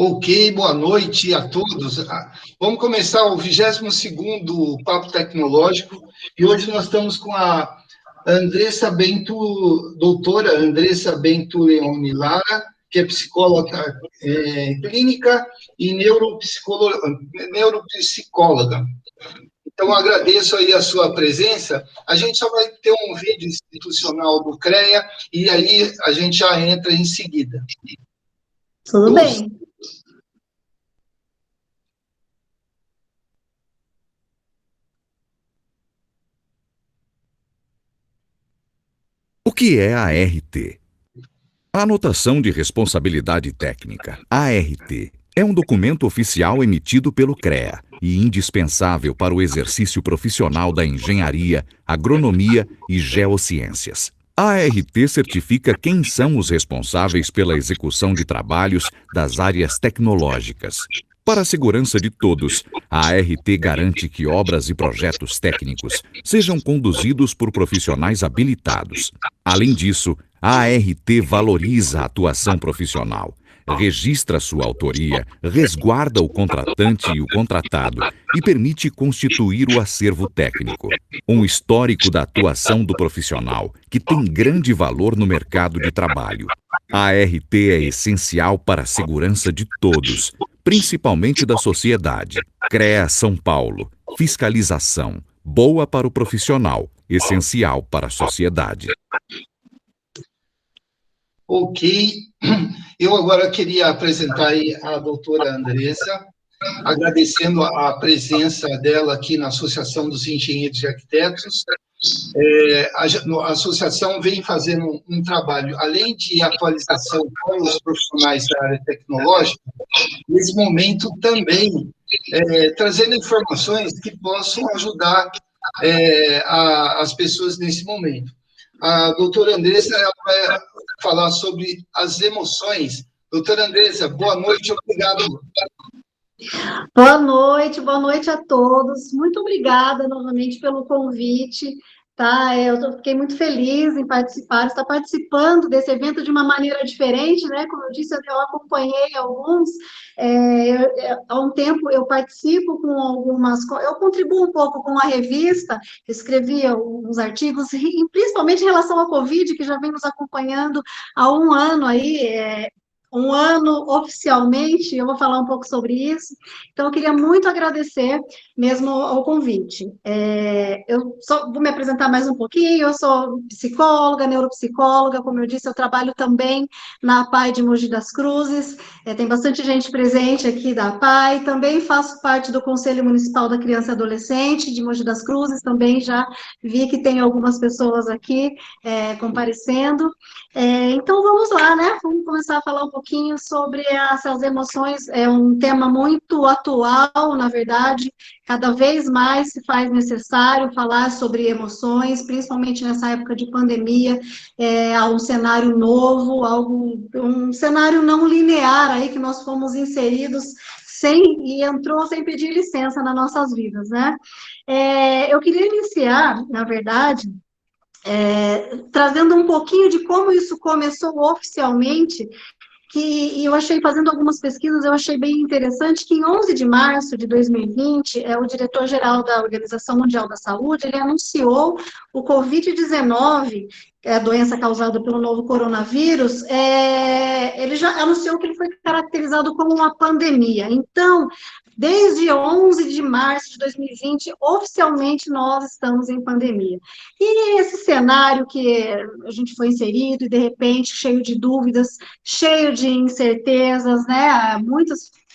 Ok, boa noite a todos. Vamos começar o 22º Papo Tecnológico, e hoje nós estamos com a Andressa Bento, doutora Andressa Bento Leone Lara, que é psicóloga clínica e neuropsicóloga. Então, agradeço aí a sua presença. A gente só vai ter um vídeo institucional do CREA, e aí a gente já entra em seguida. Tudo bem. O que é a ART? A Anotação de Responsabilidade Técnica, ART, é um documento oficial emitido pelo CREA e indispensável para o exercício profissional da engenharia, agronomia e geociências. A ART certifica quem são os responsáveis pela execução de trabalhos das áreas tecnológicas. Para a segurança de todos, a ART garante que obras e projetos técnicos sejam conduzidos por profissionais habilitados. Além disso, a ART valoriza a atuação profissional, registra sua autoria, resguarda o contratante e o contratado e permite constituir o acervo técnico, um histórico da atuação do profissional, que tem grande valor no mercado de trabalho. A ART é essencial para a segurança de todos, principalmente da sociedade. CREA São Paulo. Fiscalização. Boa para o profissional, essencial para a sociedade. Ok. Eu agora queria apresentar aí a doutora Andressa, agradecendo a presença dela aqui na Associação dos Engenheiros e Arquitetos. A associação vem fazendo um trabalho, além de atualização com os profissionais da área tecnológica, nesse momento também trazendo informações que possam ajudar as pessoas nesse momento. A doutora Andressa vai falar sobre as emoções. Doutora Andressa, boa noite, obrigado. Boa noite a todos. Muito obrigada novamente pelo convite, tá? Eu fiquei muito feliz em participar, estar participando desse evento de uma maneira diferente, né? Como eu disse, eu acompanhei alguns. Há um tempo eu participo com eu contribuo um pouco com a revista, escrevi alguns artigos, principalmente em relação à Covid, que já vem nos acompanhando há um ano aí, um ano oficialmente, eu vou falar um pouco sobre isso. Então, eu queria muito agradecer mesmo ao convite. Eu só vou me apresentar mais um pouquinho, eu sou psicóloga, neuropsicóloga, como eu disse, eu trabalho também na APAE de Mogi das Cruzes, tem bastante gente presente aqui da APAE, também faço parte do Conselho Municipal da Criança e Adolescente de Mogi das Cruzes, também já vi que tem algumas pessoas aqui comparecendo. Então, vamos lá, né? Vamos começar a falar um pouquinho sobre essas emoções. É um tema muito atual, na verdade. Cada vez mais se faz necessário falar sobre emoções, principalmente nessa época de pandemia. Há um cenário novo, um cenário não linear aí que nós fomos inseridos e entrou sem pedir licença nas nossas vidas, né? Eu queria iniciar, na verdade, trazendo um pouquinho de como isso começou oficialmente, que eu achei, fazendo algumas pesquisas, eu achei bem interessante que em 11 de março de 2020, o diretor-geral da Organização Mundial da Saúde, ele anunciou o Covid-19, a doença causada pelo novo coronavírus, ele já anunciou que ele foi caracterizado como uma pandemia. Então, desde 11 de março de 2020, oficialmente nós estamos em pandemia. E esse cenário que a gente foi inserido, e de repente, cheio de dúvidas, cheio de incertezas, né?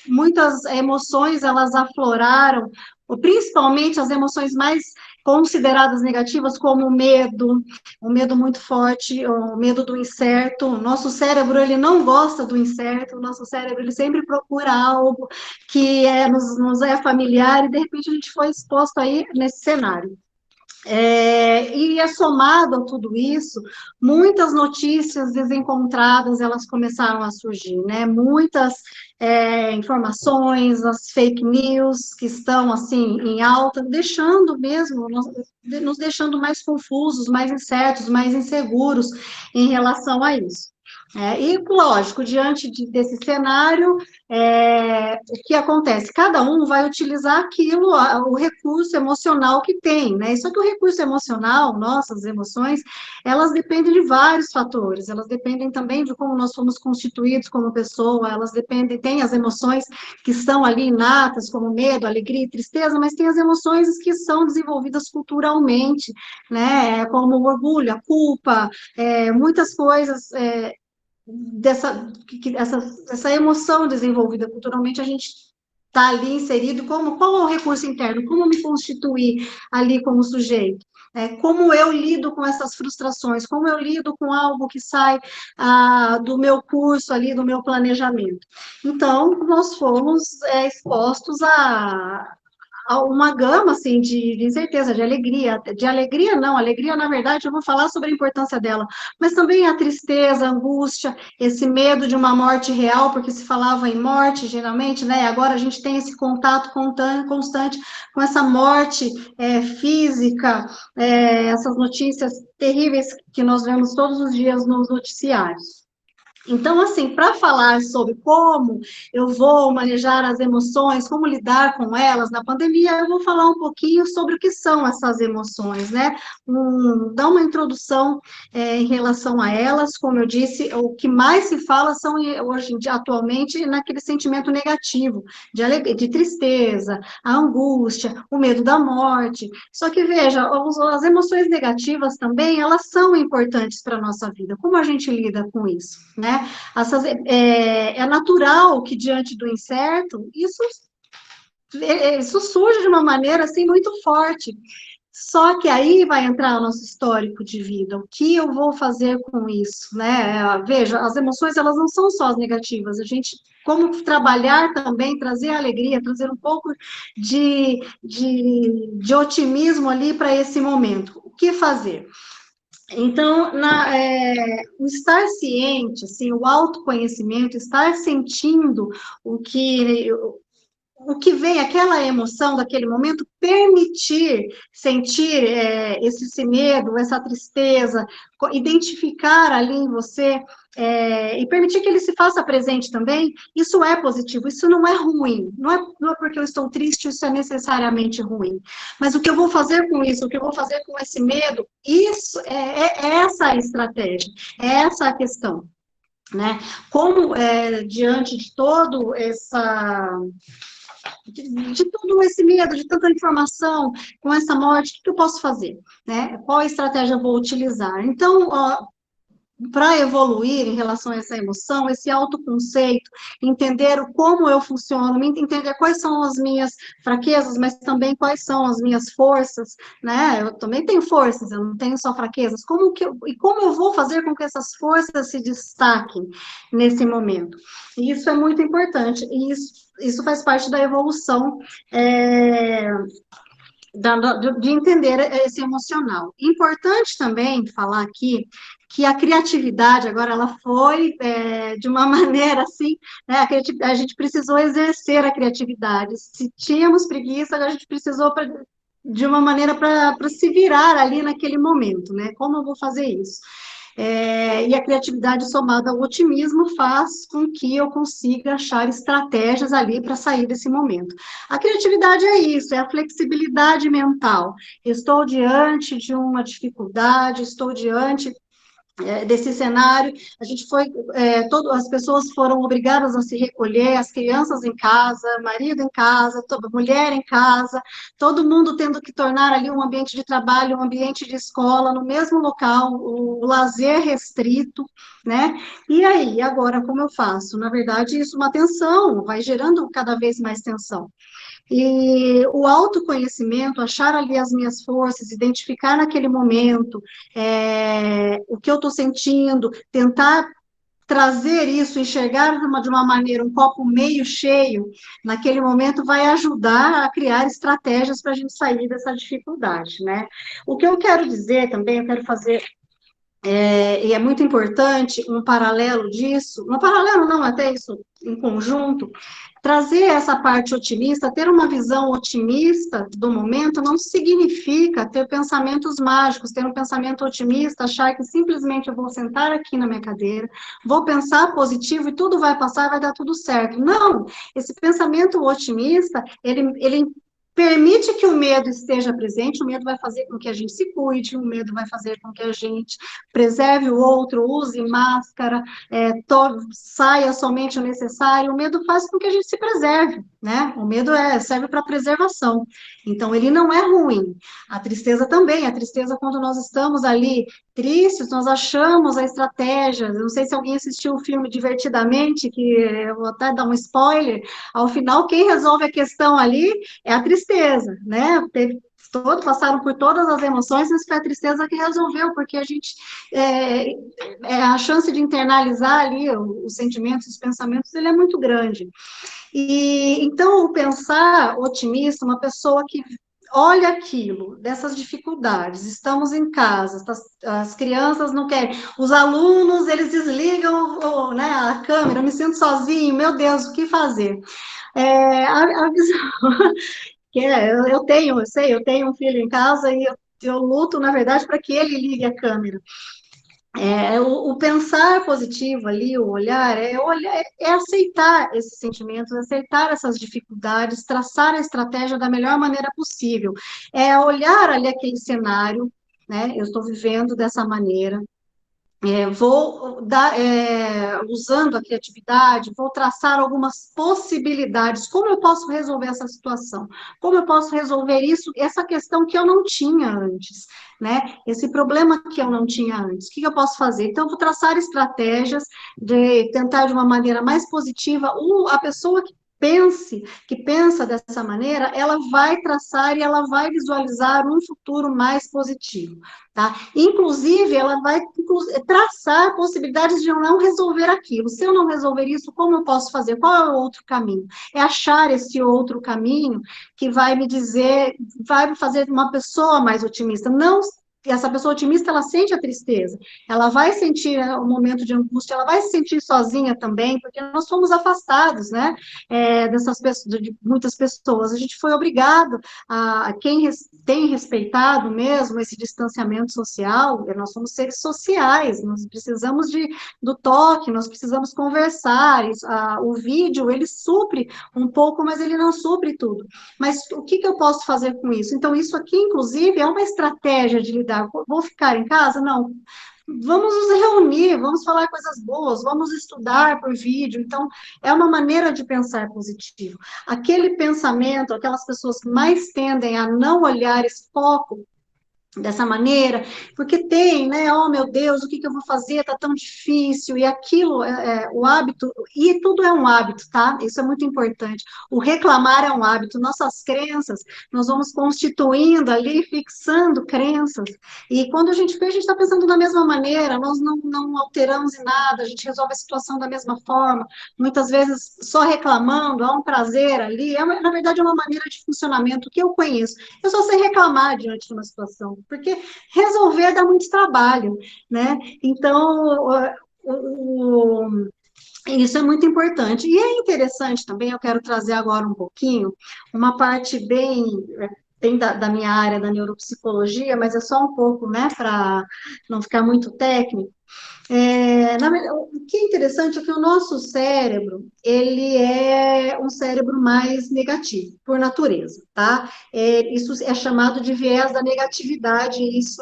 Muitas emoções, elas afloraram, principalmente as emoções mais consideradas negativas, como o medo, um medo muito forte, o medo do incerto. O nosso cérebro, ele não gosta do incerto, o nosso cérebro, ele sempre procura algo que nos é familiar, e de repente a gente foi exposto aí nesse cenário. E é somado a tudo isso, muitas notícias desencontradas, elas começaram a surgir, né? Muitas informações, as fake news que estão, assim, em alta, deixando mesmo, nos deixando mais confusos, mais incertos, mais inseguros em relação a isso. E, lógico, diante desse cenário, o que acontece? Cada um vai utilizar aquilo, o recurso emocional que tem, né? Só que o recurso emocional, nossas emoções, elas dependem de vários fatores, elas dependem também de como nós fomos constituídos como pessoa, elas dependem, tem as emoções que estão ali inatas, como medo, alegria e tristeza, mas tem as emoções que são desenvolvidas culturalmente, né? Como o orgulho, a culpa, muitas coisas, essa emoção desenvolvida culturalmente, a gente está ali inserido, qual é o recurso interno, como me constituir ali como sujeito, como eu lido com essas frustrações, como eu lido com algo que sai do meu curso ali, do meu planejamento. Então, nós fomos expostos a uma gama, assim, de incerteza, de alegria não, alegria, na verdade, eu vou falar sobre a importância dela, mas também a tristeza, a angústia, esse medo de uma morte real, porque se falava em morte, geralmente, né, agora a gente tem esse contato constante com essa morte física, essas notícias terríveis que nós vemos todos os dias nos noticiários. Então, assim, para falar sobre como eu vou manejar as emoções, como lidar com elas na pandemia, eu vou falar um pouquinho sobre o que são essas emoções, né? Dar uma introdução em relação a elas, como eu disse, o que mais se fala são, hoje em dia, atualmente, naquele sentimento negativo, de tristeza, a angústia, o medo da morte. Só que, veja, as emoções negativas também, elas são importantes para a nossa vida. Como a gente lida com isso, né? É natural que, diante do incerto, isso surge de uma maneira, assim, muito forte. Só que aí vai entrar o nosso histórico de vida, o que eu vou fazer com isso, né? Veja, as emoções, elas não são só as negativas, a gente, como trabalhar também, trazer alegria, trazer um pouco de otimismo ali para esse momento. O que fazer? Então, o estar ciente, assim, o autoconhecimento, estar sentindo o que vem, aquela emoção daquele momento, permitir sentir esse medo, essa tristeza, identificar ali em você, e permitir que ele se faça presente também, isso é positivo, isso não é ruim, não é porque eu estou triste, isso é necessariamente ruim, mas o que eu vou fazer com isso, o que eu vou fazer com esse medo, isso é essa a estratégia, é essa a questão, né? Como, diante de todo de todo esse medo, de tanta informação, com essa morte, o que eu posso fazer? Né? Qual estratégia eu vou utilizar? Então, para evoluir em relação a essa emoção, esse autoconceito, entender como eu funciono, entender quais são as minhas fraquezas, mas também quais são as minhas forças, né? Eu também tenho forças, eu não tenho só fraquezas. E como eu vou fazer com que essas forças se destaquem nesse momento? E isso é muito importante, e isso faz parte da evolução de entender esse emocional. Importante também falar aqui que a criatividade, agora, ela foi de uma maneira assim, né, a gente precisou exercer a criatividade. Se tínhamos preguiça, a gente precisou de uma maneira para se virar ali naquele momento, né? Como eu vou fazer isso? E a criatividade somada ao otimismo faz com que eu consiga achar estratégias ali para sair desse momento. A criatividade é isso, é a flexibilidade mental. Estou diante de uma dificuldade, estou diante desse cenário, a gente as pessoas foram obrigadas a se recolher, as crianças em casa, marido em casa, mulher em casa, todo mundo tendo que tornar ali um ambiente de trabalho, um ambiente de escola, no mesmo local, o lazer restrito, né? E aí, agora, como eu faço? Na verdade, isso é uma tensão, vai gerando cada vez mais tensão. E o autoconhecimento, achar ali as minhas forças, identificar naquele momento o que eu estou sentindo, tentar trazer isso, enxergar de uma maneira, um copo meio cheio, naquele momento vai ajudar a criar estratégias para a gente sair dessa dificuldade, né? O que eu quero dizer também, eu quero fazer, e é muito importante, um paralelo disso, um paralelo não, até isso em conjunto, trazer essa parte otimista, ter uma visão otimista do momento não significa ter pensamentos mágicos, ter um pensamento otimista, achar que simplesmente eu vou sentar aqui na minha cadeira, vou pensar positivo e tudo vai passar, vai dar tudo certo. Não, esse pensamento otimista, ele permite que o medo esteja presente, o medo vai fazer com que a gente se cuide, o medo vai fazer com que a gente preserve o outro, use máscara, saia somente o necessário, o medo faz com que a gente se preserve, né? O medo serve para preservação, então ele não é ruim. A tristeza também, a tristeza quando nós estamos ali tristes, nós achamos a estratégia, eu não sei se alguém assistiu o filme Divertidamente, que eu vou até dar um spoiler, ao final quem resolve a questão ali é a tristeza, né? Passaram por todas as emoções, mas foi a tristeza que resolveu, porque a gente, a chance de internalizar ali os sentimentos, os pensamentos, ele é muito grande. E então, o pensar otimista, uma pessoa que olha aquilo, dessas dificuldades, estamos em casa, as crianças não querem, os alunos, eles desligam né, a câmera, eu me sinto sozinho, meu Deus, o que fazer? A visão eu tenho um filho em casa e eu luto, na verdade, para que ele ligue a câmera. O pensar positivo ali, o olhar, é aceitar esses sentimentos, aceitar essas dificuldades, traçar a estratégia da melhor maneira possível. É olhar ali aquele cenário, né? Eu estou vivendo dessa maneira, usando a criatividade, vou traçar algumas possibilidades. Como eu posso resolver essa situação? Como eu posso resolver essa questão que eu não tinha antes, né? Esse problema que eu não tinha antes. O que eu posso fazer? Então, eu vou traçar estratégias de tentar de uma maneira mais positiva. A pessoa que pensa dessa maneira, ela vai traçar e ela vai visualizar um futuro mais positivo, tá? Inclusive, ela vai traçar possibilidades de eu não resolver aquilo. Se eu não resolver isso, como eu posso fazer? Qual é o outro caminho? É achar esse outro caminho que vai me dizer, vai me fazer uma pessoa mais otimista. Não, essa pessoa otimista, ela sente a tristeza, ela vai sentir um momento de angústia, ela vai se sentir sozinha também, porque nós fomos afastados, né, dessas pessoas, de muitas pessoas. A gente foi obrigado quem tem respeitado mesmo esse distanciamento social, nós somos seres sociais, nós precisamos do toque, nós precisamos conversar, o vídeo, ele supre um pouco, mas ele não supre tudo. Mas o que eu posso fazer com isso? Então, isso aqui, inclusive, é uma estratégia de lidar. Vou ficar em casa? Não. Vamos nos reunir, vamos falar coisas boas, vamos estudar por vídeo. Então, é uma maneira de pensar positivo. Aquele pensamento, aquelas pessoas que mais tendem a não olhar esse foco dessa maneira, porque tem, né, oh meu Deus, o que eu vou fazer, tá tão difícil, e aquilo, o hábito, e tudo é um hábito, tá? Isso é muito importante. O reclamar é um hábito, nossas crenças, nós vamos constituindo ali, fixando crenças, e quando a gente está pensando da mesma maneira, nós não alteramos em nada, a gente resolve a situação da mesma forma, muitas vezes só reclamando, há um prazer ali, na verdade é uma maneira de funcionamento que eu conheço, eu só sei reclamar diante de uma situação, porque resolver dá muito trabalho, né? Então, isso é muito importante. E é interessante também, eu quero trazer agora um pouquinho, uma parte bem da minha área da neuropsicologia, mas é só um pouco, né, para não ficar muito técnico. O que é interessante é que o nosso cérebro, ele é um cérebro mais negativo, por natureza, tá? Isso é chamado de viés da negatividade, isso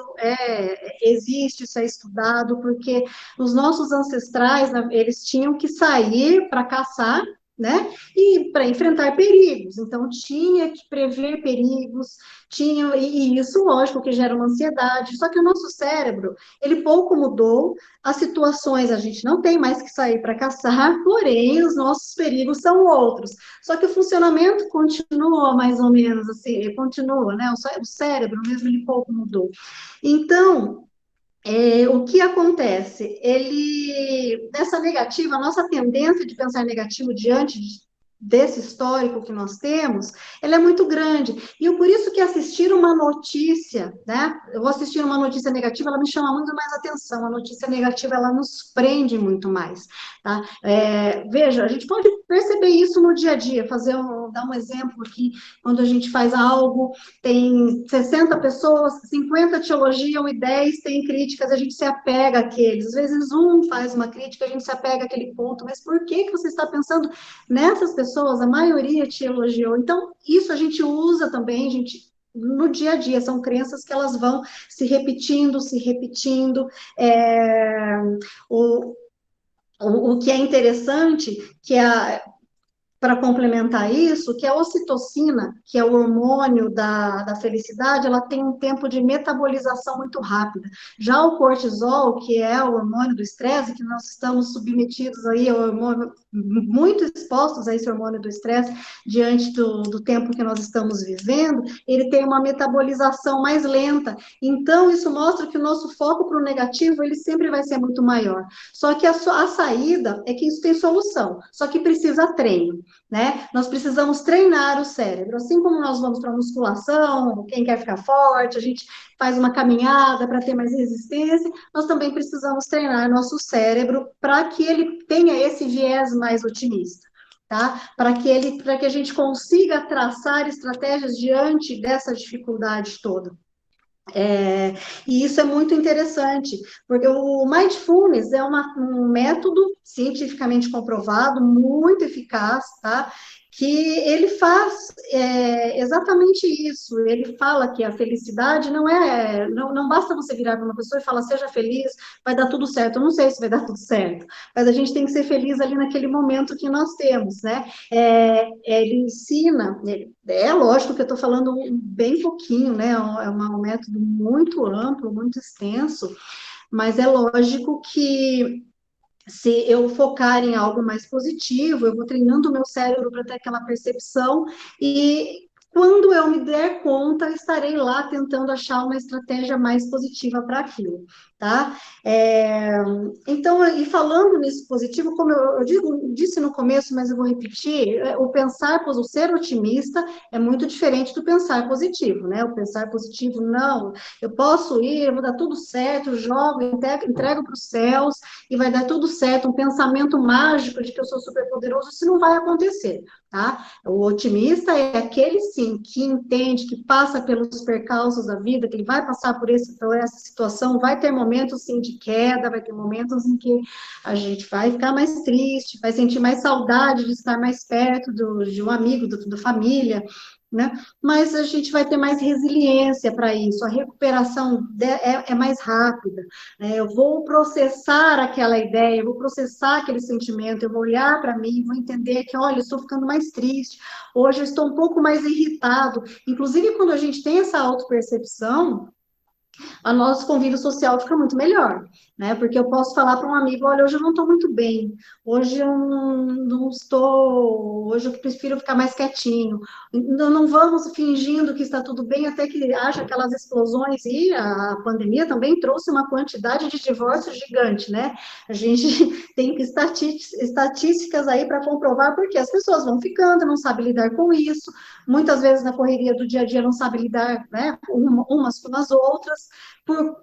existe, isso é estudado, porque os nossos ancestrais, né, eles tinham que sair para caçar, né? E para enfrentar perigos, então tinha que prever perigos, e isso, lógico, que gera uma ansiedade, só que o nosso cérebro, ele pouco mudou, as situações a gente não tem mais que sair para caçar, porém os nossos perigos são outros. Só que o funcionamento continua mais ou menos assim, continua, né? O cérebro mesmo ele pouco mudou. Então, o que acontece? Nessa negativa, a nossa tendência de pensar negativo diante desse histórico que nós temos, ela é muito grande. E por isso que assistir uma notícia, né? Eu vou assistir uma notícia negativa, ela me chama muito mais atenção. A notícia negativa, ela nos prende muito mais, tá? Veja, a gente pode perceber isso no dia a dia, dar um exemplo aqui, quando a gente faz algo, tem 60 pessoas, 50 te elogiam e 10 têm críticas, a gente se apega àqueles. Às vezes um faz uma crítica, a gente se apega àquele ponto, mas por que você está pensando nessas pessoas? A maioria te elogiou. Então, isso a gente usa também, no dia a dia, são crenças que elas vão se repetindo, se repetindo. O que é interessante, para complementar isso, que a ocitocina, que é o hormônio da felicidade, ela tem um tempo de metabolização muito rápida. Já o cortisol, que é o hormônio do estresse, que nós estamos submetidos aí ao hormônio, muito expostos a esse hormônio do estresse, diante do tempo que nós estamos vivendo, ele tem uma metabolização mais lenta. Então, isso mostra que o nosso foco para o negativo, ele sempre vai ser muito maior. Só que a saída é que isso tem solução, só que precisa treino. Né? Nós precisamos treinar o cérebro, assim como nós vamos para musculação, quem quer ficar forte, a gente faz uma caminhada para ter mais resistência, nós também precisamos treinar nosso cérebro para que ele tenha esse viés mais otimista. Tá? Para que a gente consiga traçar estratégias diante dessa dificuldade toda. E isso é muito interessante, porque o Mindfulness é um método cientificamente comprovado, muito eficaz, tá? Que ele faz exatamente isso. Ele fala que a felicidade não basta você virar para uma pessoa e falar, seja feliz, vai dar tudo certo. Eu não sei se vai dar tudo certo, mas a gente tem que ser feliz ali naquele momento que nós temos, né? Ele ensina, é lógico que eu estou falando bem pouquinho, né? É um método muito amplo, muito extenso, mas é lógico que se eu focar em algo mais positivo, eu vou treinando o meu cérebro para ter aquela percepção e quando eu me der conta, estarei lá tentando achar uma estratégia mais positiva para aquilo, tá? Então, e falando nisso positivo, como eu disse no começo, mas eu vou repetir, o ser otimista é muito diferente do pensar positivo, né? O pensar positivo, não, eu posso ir, eu vou dar tudo certo, jogo, entrego para os céus e vai dar tudo certo, um pensamento mágico de que eu sou super poderoso, isso não vai acontecer, tá? O otimista é aquele, sim, que entende, que passa pelos percalços da vida, que ele vai passar por essa situação, vai ter momentos, sim, de queda, vai ter momentos em que a gente vai ficar mais triste, vai sentir mais saudade de estar mais perto de um amigo, da família, né? Mas a gente vai ter mais resiliência para isso, a recuperação é mais rápida, né? Eu vou processar aquela ideia, eu vou processar aquele sentimento, eu vou olhar para mim, vou entender que, olha, eu estou ficando mais triste, hoje eu estou um pouco mais irritado, inclusive quando a gente tem essa autopercepção, o nosso convívio social fica muito melhor, né? Porque eu posso falar para um amigo, olha, hoje eu não estou muito bem, hoje eu não estou, hoje eu prefiro ficar mais quietinho. Não vamos fingindo que está tudo bem até que haja aquelas explosões, e a pandemia também trouxe uma quantidade de divórcios gigante, né? A gente tem estatísticas aí para comprovar, porque as pessoas vão ficando, não sabem lidar com isso, muitas vezes na correria do dia a dia não sabem lidar, né, umas com as outras,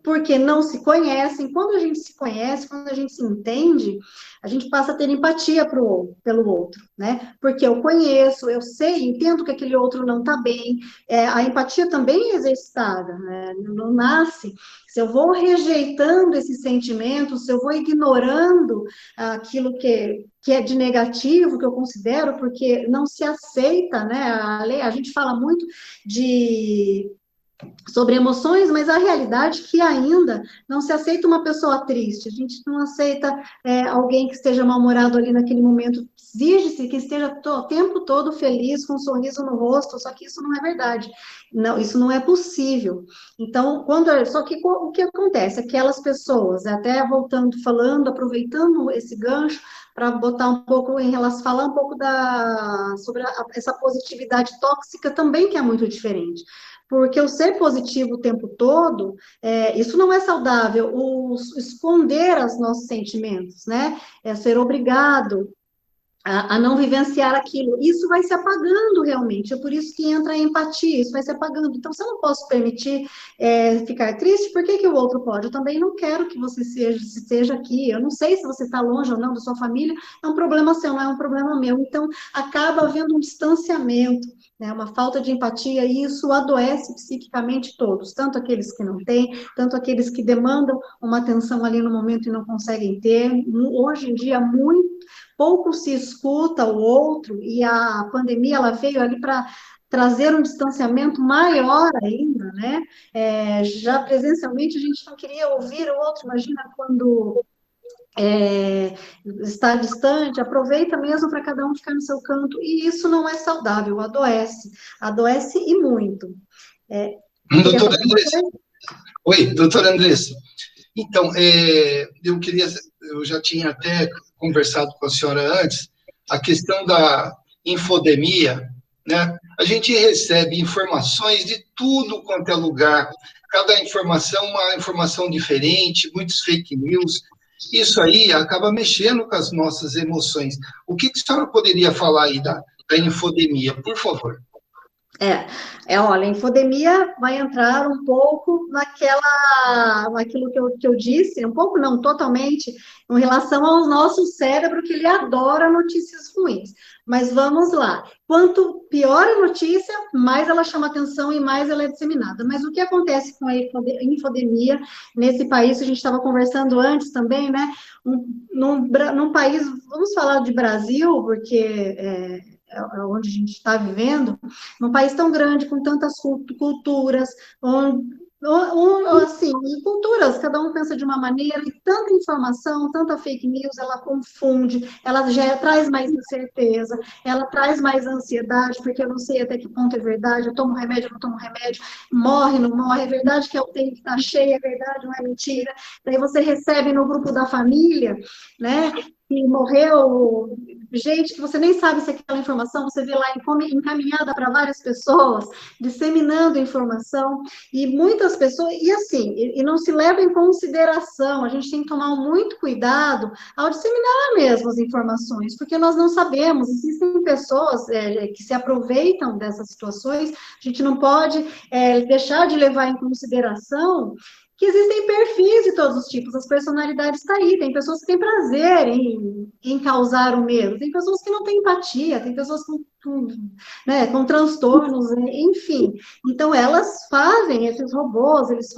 porque não se conhecem. Quando a gente se conhece, quando a gente se entende, a gente passa a ter empatia pelo outro, né? Porque eu conheço, eu sei, entendo que aquele outro não está bem. A empatia também é exercitada, né? Não nasce. Se eu vou rejeitando esses sentimentos, se eu vou ignorando aquilo que é de negativo, que eu considero, porque não se aceita, né? A gente fala muito sobre emoções, mas a realidade é que ainda não se aceita uma pessoa triste, a gente não aceita alguém que esteja mal-humorado ali naquele momento, exige-se que esteja o tempo todo feliz, com um sorriso no rosto, só que isso não é verdade, não, isso não é possível. Então, só que o que acontece? Aquelas pessoas, até voltando, falando, aproveitando esse gancho, para botar um pouco falar um pouco sobre essa positividade tóxica também, que é muito diferente. porque o ser positivo o tempo todo, isso não é saudável, esconder os nossos sentimentos, né? É ser obrigado a não vivenciar aquilo, isso vai se apagando realmente, é por isso que entra a empatia, isso vai se apagando, então se eu não posso permitir ficar triste, por que que o outro pode? Eu também não quero que você seja aqui, eu não sei se você está longe ou não da sua família, é um problema seu, não é um problema meu, então acaba havendo um distanciamento, né, uma falta de empatia, e isso adoece psiquicamente todos, tanto aqueles que não têm, tanto aqueles que demandam uma atenção ali no momento e não conseguem ter, hoje em dia pouco se escuta o outro, e a pandemia ela veio ali para trazer um distanciamento maior ainda, né? Já presencialmente a gente não queria ouvir o outro, imagina quando está distante, aproveita mesmo para cada um ficar no seu canto, e isso não é saudável, adoece e muito. Doutora Andressa, oi, doutora Andressa, então, eu já tinha até conversado com a senhora antes, a questão da infodemia, né? A gente recebe informações de tudo quanto é lugar, cada informação, uma informação diferente, muitos fake news, isso aí acaba mexendo com as nossas emoções. O que a senhora poderia falar aí da infodemia, por favor? Olha, a infodemia vai entrar um pouco naquilo que eu disse, um pouco não, totalmente, em relação ao nosso cérebro, que ele adora notícias ruins. Mas vamos lá, quanto pior a notícia, mais ela chama atenção e mais ela é disseminada. Mas o que acontece com a infodemia nesse país, a gente estava conversando antes também, né? Num país, vamos falar de Brasil, porque onde a gente está vivendo, num país tão grande, com tantas culturas, assim, e culturas, cada um pensa de uma maneira, e tanta informação, tanta fake news, ela confunde, ela já traz mais incerteza, ela traz mais ansiedade, porque eu não sei até que ponto é verdade, eu tomo remédio, eu não tomo remédio, morre, não morre, é verdade que eu tenho que estar cheia, é verdade, não é mentira. Daí você recebe no grupo da família, né, que morreu gente que você nem sabe se aquela informação, você vê lá encaminhada para várias pessoas, disseminando informação, e muitas pessoas, e assim, e não se leva em consideração, a gente tem que tomar muito cuidado ao disseminar mesmo as informações, porque nós não sabemos, existem pessoas que se aproveitam dessas situações, a gente não pode deixar de levar em consideração que existem perfis de todos os tipos, as personalidades estão aí, tem pessoas que têm prazer em causar o medo, tem pessoas que não têm empatia, tem pessoas com transtornos, enfim. Então, elas fazem, esses robôs, eles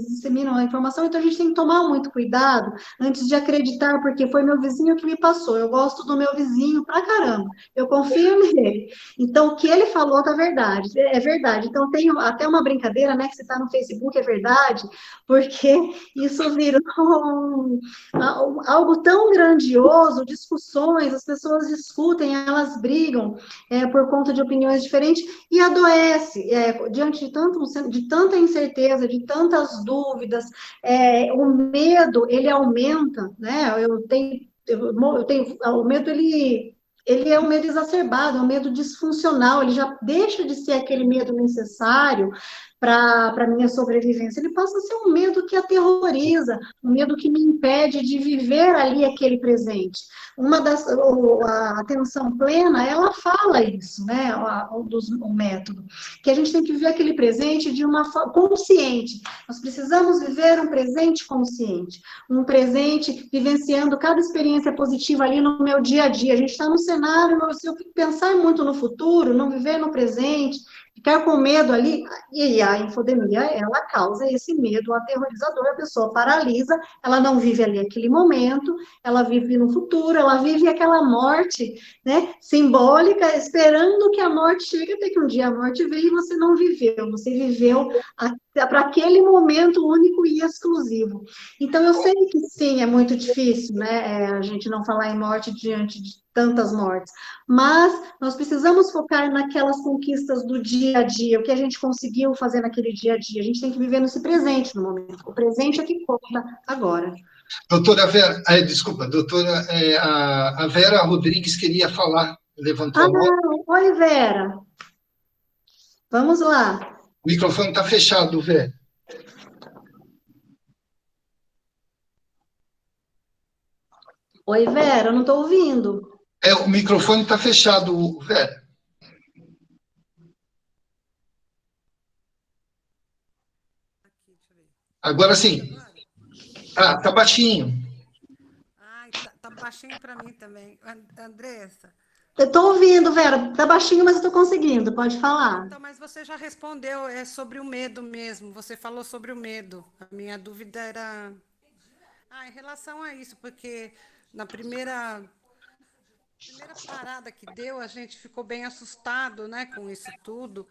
disseminam a informação, então a gente tem que tomar muito cuidado antes de acreditar, porque foi meu vizinho que me passou, eu gosto do meu vizinho pra caramba, eu confio nele. Então, o que ele falou tá verdade, é verdade. Então, tem até uma brincadeira, né, que você está no Facebook, é verdade, porque isso virou algo tão grandioso, discussões, as pessoas discutem, elas brigam por conta de opiniões diferentes e adoece diante de tanta incerteza, de tantas dúvidas, o medo, ele aumenta, né? O medo, ele é um medo exacerbado, é um medo disfuncional, ele já deixa de ser aquele medo necessário para a minha sobrevivência, ele passa a ser um medo que aterroriza, um medo que me impede de viver ali aquele presente. A atenção plena, ela fala isso, né, o método, que a gente tem que viver aquele presente de uma forma consciente, nós precisamos viver um presente consciente, um presente vivenciando cada experiência positiva ali no meu dia a dia, a gente está no cenário, se eu pensar muito no futuro, não viver no presente, ficar com medo ali, e a infodemia, ela causa esse medo aterrorizador, a pessoa paralisa, ela não vive ali aquele momento, ela vive no futuro, ela vive aquela morte, né, simbólica, esperando que a morte chegue, até que um dia a morte veio e você não viveu, você viveu para aquele momento único e exclusivo. Então, eu sei que sim, é muito difícil, né, a gente não falar em morte diante de tantas mortes, mas nós precisamos focar naquelas conquistas do dia a dia, o que a gente conseguiu fazer naquele dia a dia, a gente tem que viver nesse presente no momento, o presente é que conta agora. Doutora Vera, desculpa, doutora, a Vera Rodrigues queria falar, levantou a mão. Oi, Vera, vamos lá. O microfone está fechado, Vera. Oi, Vera, eu não estou ouvindo. O microfone está fechado, Vera. Agora sim. Ah, tá baixinho. Ai, tá baixinho para mim também. Andressa. Eu estou ouvindo, Vera. Tá baixinho, mas eu estou conseguindo. Pode falar. Então, mas você já respondeu, é sobre o medo mesmo. Você falou sobre o medo. A minha dúvida era em relação a isso, porque na primeira parada que deu, a gente ficou bem assustado, né, com isso tudo.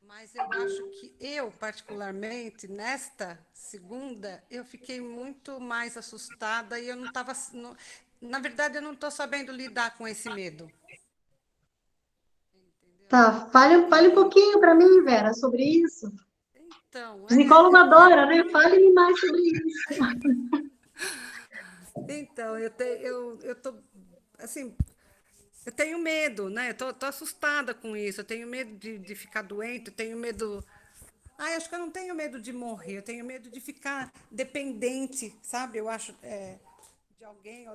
Mas eu acho que eu, particularmente, nesta segunda, eu fiquei muito mais assustada e eu não estava. Na verdade, eu não estou sabendo lidar com esse medo. Tá, fale um pouquinho para mim, Vera, sobre isso. Então, Psicólogo adora, né? Fale-me mais sobre isso. Então, eu tô, assim, eu tenho medo, né? Eu tô assustada com isso. Eu tenho medo de ficar doente, eu tenho medo. Acho que eu não tenho medo de morrer, eu tenho medo de ficar dependente, sabe? Eu acho de alguém,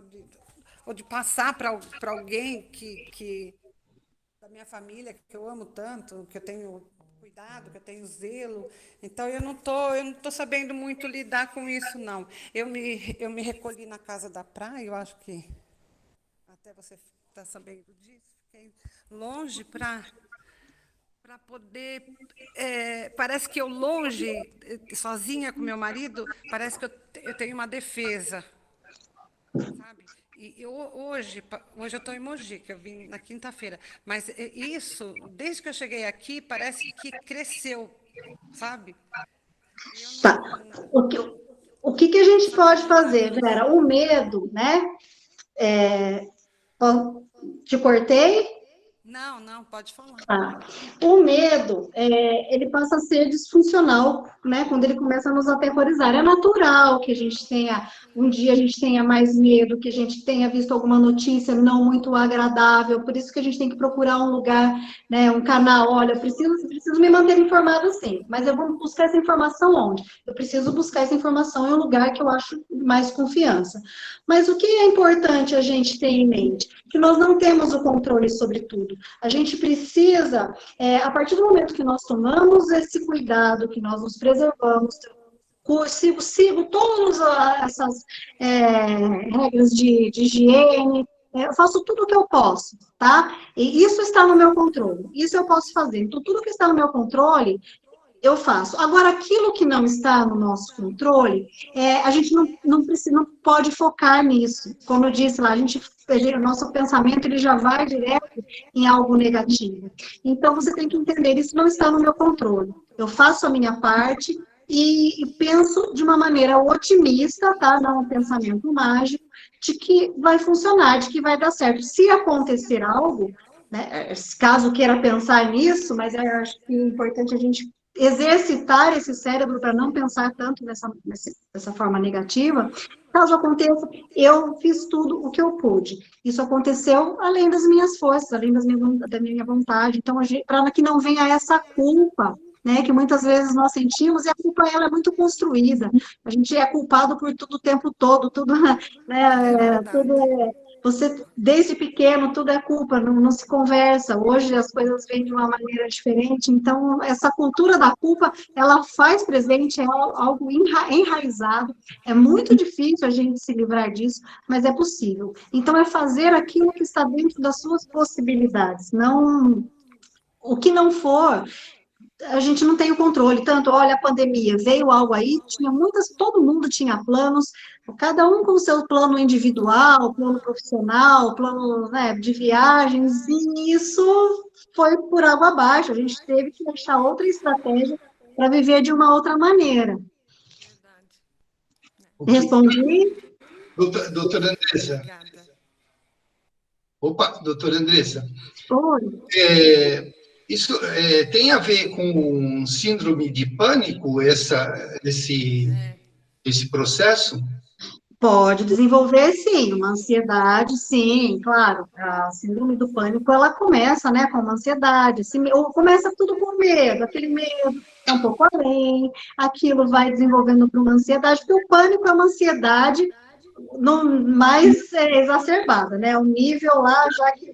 ou de passar para alguém da minha família, que eu amo tanto, que eu tenho cuidado, que eu tenho zelo. Então, eu não tô sabendo muito lidar com isso, não. Eu me recolhi na casa da praia, eu acho que até você está sabendo disso, fiquei longe para poder. Parece que eu longe, sozinha com meu marido, parece que eu tenho uma defesa, sabe? E hoje eu estou em Mogi, que eu vim na quinta-feira, mas isso, desde que eu cheguei aqui, parece que cresceu, sabe? Eu Tá. O que a não gente sabendo pode lidar fazer, com isso. Vera? O medo, né? Te cortei? Não, não, pode falar. Tá. O medo, ele passa a ser disfuncional, né? Quando ele começa a nos aterrorizar. É natural que a gente tenha, um dia a gente tenha mais medo, que a gente tenha visto alguma notícia não muito agradável, por isso que a gente tem que procurar um lugar, né? Um canal, olha, eu preciso me manter informado sim, mas eu vou buscar essa informação onde? Eu preciso buscar essa informação em um lugar que eu acho mais confiança. Mas o que é importante a gente ter em mente? Que nós não temos o controle sobre tudo. A gente precisa, a partir do momento que nós tomamos esse cuidado, que nós nos preservamos, sigo todas essas regras de higiene, eu faço tudo o que eu posso, tá? E isso está no meu controle, isso eu posso fazer. Então, tudo que está no meu controle, eu faço. Agora, aquilo que não está no nosso controle, a gente não pode focar nisso. Como eu disse lá, o nosso pensamento ele já vai direto em algo negativo. Então, você tem que entender, isso não está no meu controle. Eu faço a minha parte e penso de uma maneira otimista, tá? Não um pensamento mágico, de que vai funcionar, de que vai dar certo. Se acontecer algo, né, caso queira pensar nisso, mas eu acho que é importante a gente exercitar esse cérebro para não pensar tanto dessa forma negativa. Caso aconteça, eu fiz tudo o que eu pude. Isso aconteceu além das minhas forças, além da minha vontade. Então, para que não venha essa culpa, né, que muitas vezes nós sentimos, e a culpa ela é muito construída. A gente é culpado por tudo o tempo todo, tudo, né, você, desde pequeno, tudo é culpa, não se conversa. Hoje as coisas vêm de uma maneira diferente. Então, essa cultura da culpa, ela faz presente, é algo enraizado. É muito difícil a gente se livrar disso, mas é possível. Então, é fazer aquilo que está dentro das suas possibilidades. Não, o que não for, a gente não tem o controle. Tanto, olha, a pandemia, veio algo aí, todo mundo tinha planos, cada um com o seu plano individual, plano profissional, plano, né, de viagens, e isso foi por água abaixo. A gente teve que achar outra estratégia para viver de uma outra maneira. Verdade. Respondi? Doutora Andressa. Obrigada. Opa, doutora Andressa. Oi. Isso tem a ver com síndrome de pânico, esse processo? Pode desenvolver, sim, uma ansiedade, sim, claro. A síndrome do pânico, ela começa, né, com uma ansiedade, assim, ou começa tudo com medo, aquele medo é um pouco além, aquilo vai desenvolvendo para uma ansiedade, porque o pânico é uma ansiedade mais exacerbada, né, o nível lá, já que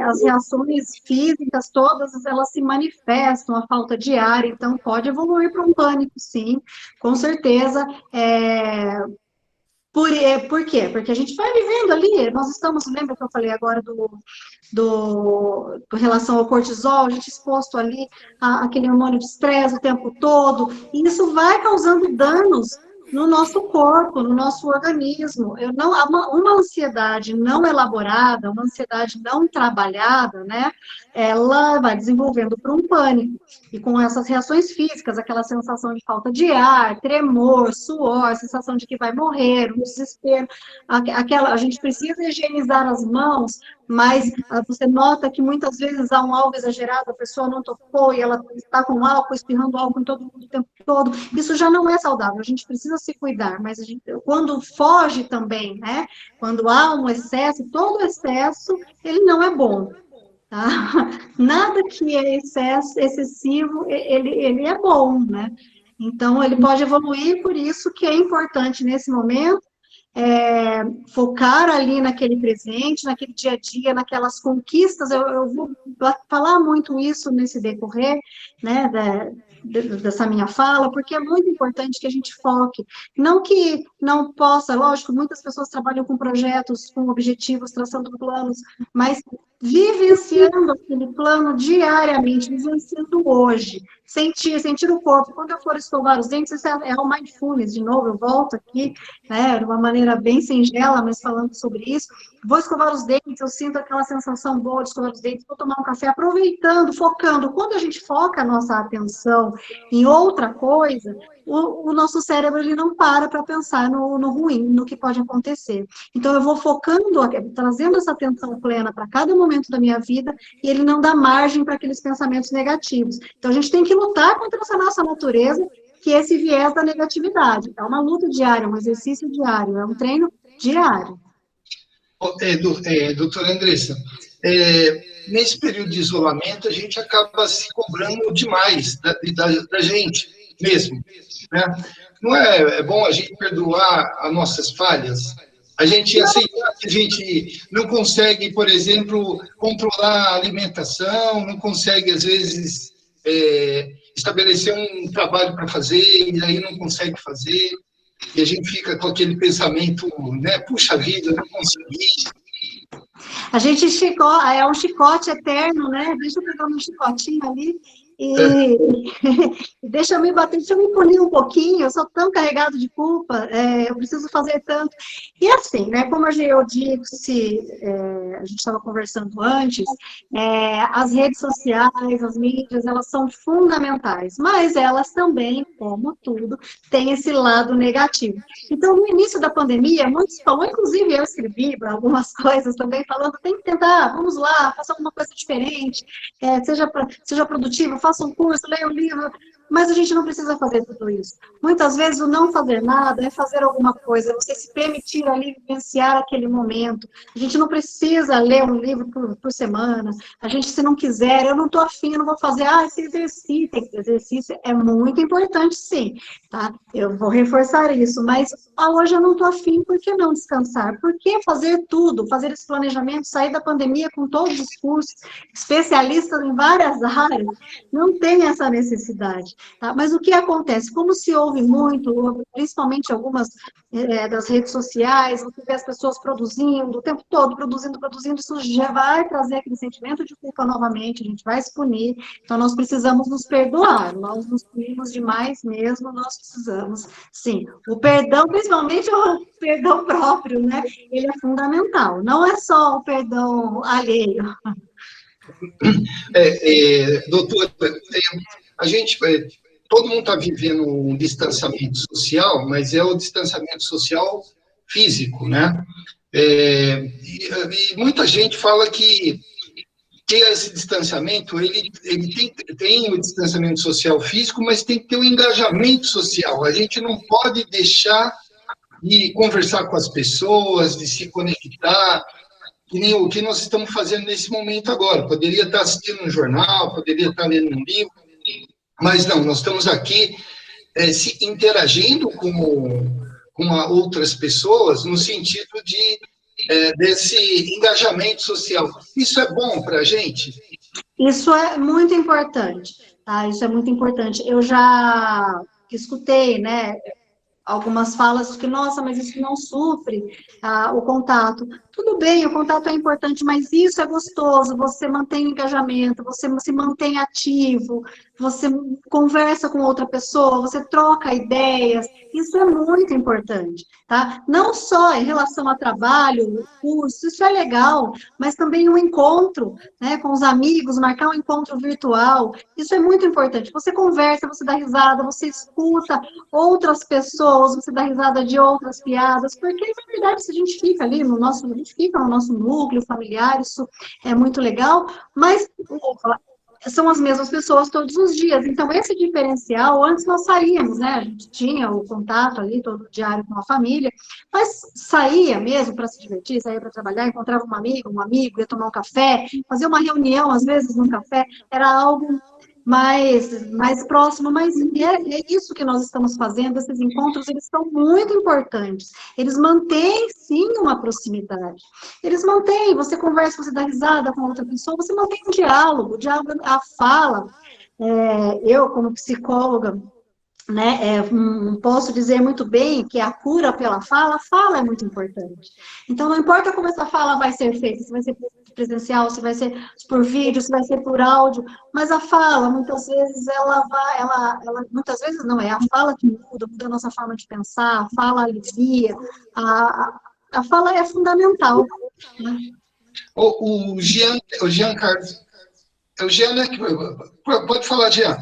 as reações físicas todas, elas se manifestam, a falta de ar, então pode evoluir para um pânico, sim, com certeza. Por quê? Porque a gente vai vivendo ali, nós estamos, lembra que eu falei agora do relação ao cortisol, a gente exposto ali aquele hormônio de estresse o tempo todo, e isso vai causando danos no nosso corpo, no nosso organismo. Uma ansiedade não elaborada, uma ansiedade não trabalhada, né, ela vai desenvolvendo para um pânico. E com essas reações físicas, aquela sensação de falta de ar, tremor, suor, sensação de que vai morrer, um desespero, a gente precisa higienizar as mãos, mas você nota que muitas vezes há um álcool exagerado, a pessoa não tocou e ela está com álcool, espirrando álcool em todo mundo o tempo todo. Isso já não é saudável, a gente precisa se cuidar, mas quando foge também, né? Quando há um excesso, todo excesso, ele não é bom. Tá? Nada que é excessivo, ele é bom, né? Então, ele pode evoluir, por isso que é importante, nesse momento, focar ali naquele presente, naquele dia a dia, naquelas conquistas. Eu vou falar muito isso nesse decorrer, né, dessa minha fala, porque é muito importante que a gente foque. Não que não possa, lógico, muitas pessoas trabalham com projetos, com objetivos, traçando planos, mas vivenciando aquele plano diariamente, vivenciando hoje, sentir o corpo. Quando eu for escovar os dentes, isso é o mindfulness, de novo, eu volto aqui, né, de uma maneira bem singela, mas falando sobre isso. Vou escovar os dentes, eu sinto aquela sensação boa de escovar os dentes, vou tomar um café, aproveitando, focando. Quando a gente foca a nossa atenção em outra coisa, o nosso cérebro ele não para pensar no ruim, no que pode acontecer. Então, eu vou focando, trazendo essa atenção plena para cada momento da minha vida, e ele não dá margem para aqueles pensamentos negativos. Então, a gente tem que lutar contra essa nossa natureza, que é esse viés da negatividade. É uma luta diária, um exercício diário, é um treino diário. Doutora Andressa, nesse período de isolamento, a gente acaba se cobrando demais da gente mesmo, né? Não é bom a gente perdoar as nossas falhas? A gente aceitar que a gente não consegue, por exemplo, controlar a alimentação, não consegue, às vezes, estabelecer um trabalho para fazer, e aí não consegue fazer, e a gente fica com aquele pensamento, né? Puxa vida, não consegui. A gente é um chicote eterno, né? Deixa eu pegar um chicotinho ali e deixa eu me punir um pouquinho, eu sou tão carregado de culpa, eu preciso fazer tanto. E assim, né, como eu disse, a gente estava conversando antes, as redes sociais, as mídias, elas são fundamentais, mas elas também, como tudo, têm esse lado negativo. Então, no início da pandemia, muitos falam, inclusive eu escrevi algumas coisas também, falando, tem que tentar, vamos lá, faça alguma coisa diferente, seja produtivo, faça um curso, leia um livro, mas a gente não precisa fazer tudo isso. Muitas vezes o não fazer nada é fazer alguma coisa, você se permitir ali vivenciar aquele momento. A gente não precisa ler um livro por semana, a gente, se não quiser, eu não estou afim, eu não vou fazer, esse exercício é muito importante, sim, tá? Eu vou reforçar isso, mas hoje eu não estou afim, por que não descansar? Por que fazer tudo, fazer esse planejamento, sair da pandemia com todos os cursos, especialistas em várias áreas, não tem essa necessidade. Tá? Mas o que acontece? Como se ouve muito, principalmente algumas das redes sociais, você vê as pessoas produzindo, o tempo todo produzindo, isso já vai trazer aquele sentimento de culpa novamente, a gente vai se punir, então nós precisamos nos perdoar, nós nos punimos demais mesmo, nós precisamos, sim. O perdão, principalmente o perdão próprio, né? Ele é fundamental, não é só o perdão alheio. Doutora, a gente, todo mundo está vivendo um distanciamento social, mas é o distanciamento social físico, né? E muita gente fala que esse distanciamento, ele tem o distanciamento social físico, mas tem que ter o engajamento social. A gente não pode deixar de conversar com as pessoas, de se conectar, que nem o que nós estamos fazendo nesse momento agora. Poderia estar assistindo um jornal, poderia estar lendo um livro, mas não, nós estamos aqui se interagindo com outras pessoas no sentido desse engajamento social. Isso é bom para a gente? Isso é muito importante, tá? Isso é muito importante. Eu já escutei, né, algumas falas que, nossa, mas isso não supre o contato. Tudo bem, o contato é importante, mas isso é gostoso, você mantém o engajamento, você se mantém ativo, você conversa com outra pessoa, você troca ideias, isso é muito importante, tá? Não só em relação a trabalho, curso, isso é legal, mas também um encontro, né, com os amigos, marcar um encontro virtual, isso é muito importante. Você conversa, você dá risada, você escuta outras pessoas, você dá risada de outras piadas, porque, na verdade, se a gente fica ali a gente fica no nosso núcleo familiar, isso é muito legal, mas são as mesmas pessoas todos os dias. Então, esse diferencial, antes nós saíamos, né? A gente tinha o contato ali, todo diário com a família, mas saía mesmo para se divertir, saía para trabalhar, encontrava um amigo, ia tomar um café, fazer uma reunião, às vezes, num café, era algo mais próximo, mas é isso que nós estamos fazendo, esses encontros, eles são muito importantes, eles mantêm, sim, uma proximidade, eles mantêm, você conversa, você dá risada com outra pessoa, você mantém um diálogo, a fala, eu, como psicóloga, né, posso dizer muito bem que a cura pela fala, a fala é muito importante. Então, não importa como essa fala vai ser feita, se vai ser presencial, se vai ser por vídeo, se vai ser por áudio, mas a fala, muitas vezes, muitas vezes não, é a fala que muda a nossa forma de pensar, a fala alivia, a fala é fundamental. Né? O Jean Carlos, é o Jean, né? Pode falar, Jean.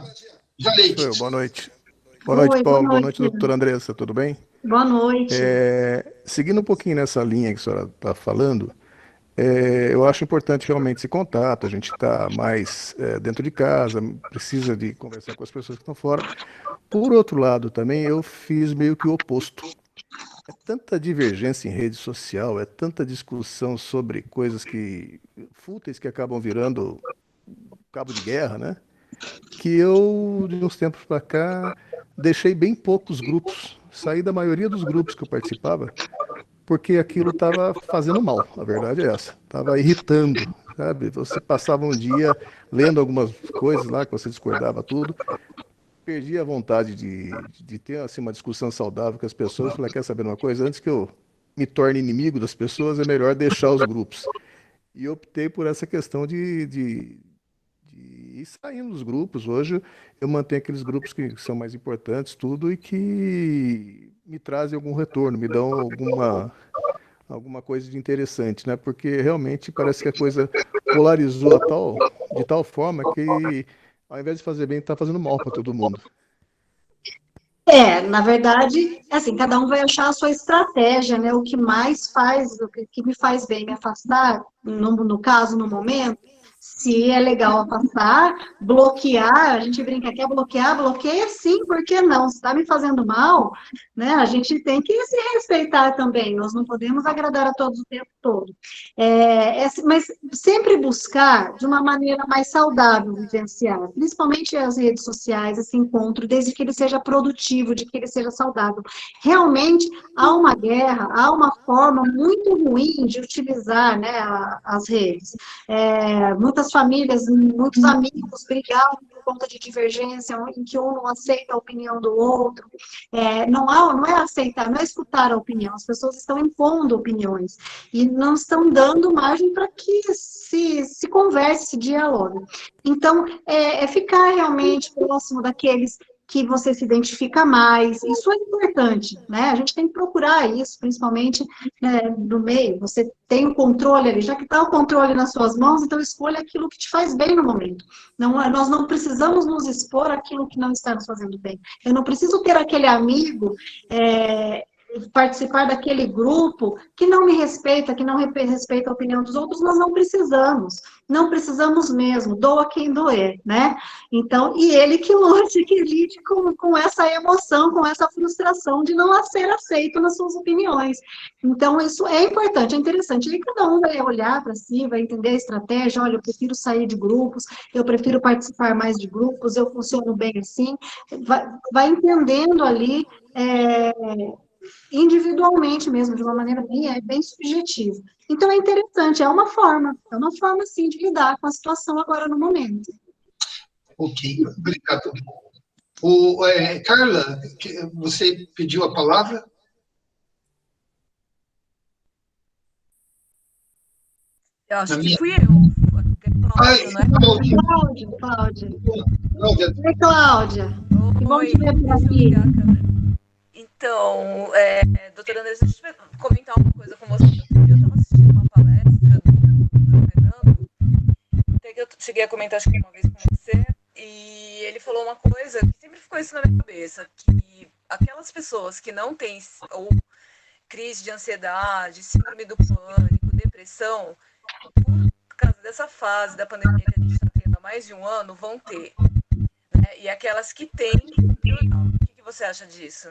Leite. Boa noite. Boa noite, Paulo. Boa noite, doutora Andressa. Tudo bem? Boa noite. Seguindo um pouquinho nessa linha que a senhora está falando, eu acho importante realmente esse contato. A gente está mais dentro de casa, precisa de conversar com as pessoas que estão fora. Por outro lado, também, eu fiz meio que o oposto. É tanta divergência em rede social, é tanta discussão sobre coisas fúteis que acabam virando cabo de guerra, né? Que eu, de uns tempos para cá, deixei bem poucos grupos, saí da maioria dos grupos que eu participava, porque aquilo estava fazendo mal, a verdade é essa, estava irritando, sabe? Você passava um dia lendo algumas coisas lá que você discordava tudo, perdia a vontade de ter assim, uma discussão saudável com as pessoas, falei, quer saber uma coisa? Antes que eu me torne inimigo das pessoas, é melhor deixar os grupos. E optei por essa questão de ir saindo dos grupos. Hoje eu mantenho aqueles grupos que são mais importantes, tudo, e que me trazem algum retorno, me dão alguma coisa de interessante, né? Porque realmente parece que a coisa polarizou de tal forma que, ao invés de fazer bem, está fazendo mal para todo mundo. Na verdade, assim, cada um vai achar a sua estratégia, né? O que mais faz, o que me faz bem me afastar, no caso, no momento, se é legal afastar, bloquear, a gente brinca, quer bloquear, bloqueia sim, por que não? Se está me fazendo mal, né, a gente tem que se respeitar também, nós não podemos agradar a todos o tempo todo. Mas sempre buscar de uma maneira mais saudável vivenciar, principalmente as redes sociais, esse encontro, desde que ele seja produtivo, de que ele seja saudável. Realmente, há uma guerra, há uma forma muito ruim de utilizar, né, as redes. Muitas famílias, muitos amigos brigavam por conta de divergência, em que um não aceita a opinião do outro. Não é aceitar, não é escutar a opinião. As pessoas estão impondo opiniões e não estão dando margem para que se converse, se dialogue. Então, ficar realmente próximo daqueles que você se identifica mais, isso é importante, né? A gente tem que procurar isso, principalmente no meio, você tem o controle ali, já que está o controle nas suas mãos, então escolha aquilo que te faz bem no momento. Nós não precisamos nos expor àquilo que não está nos fazendo bem. Eu não preciso ter aquele amigo participar daquele grupo que não me respeita, que não respeita a opinião dos outros, nós não precisamos mesmo, doa quem doer, né? Então, e ele que lute, que lide com essa emoção, com essa frustração de não ser aceito nas suas opiniões. Então, isso é importante, é interessante. Aí cada um vai olhar para si, vai entender a estratégia, olha, eu prefiro sair de grupos, eu prefiro participar mais de grupos, eu funciono bem assim, vai entendendo ali, individualmente mesmo, de uma maneira bem subjetiva. Então, é interessante, é uma forma, sim, de lidar com a situação agora no momento. Ok, obrigado. Carla, você pediu a palavra? Eu acho que fui eu. Cláudia, não é? Cláudia. Cláudia. Oi, Cláudia. Que bom Oi, te ver por aqui. Então, doutora Andressa, deixa eu comentar uma coisa com você. Eu estava assistindo uma palestra do Fernando, até que eu cheguei a comentar acho que uma vez com você, e ele falou uma coisa que sempre ficou isso na minha cabeça, que aquelas pessoas que não têm ou crise de ansiedade, síndrome do pânico, depressão, por causa dessa fase da pandemia que a gente está tendo há mais de um ano, vão ter. Né? E aquelas que têm, o que você acha disso?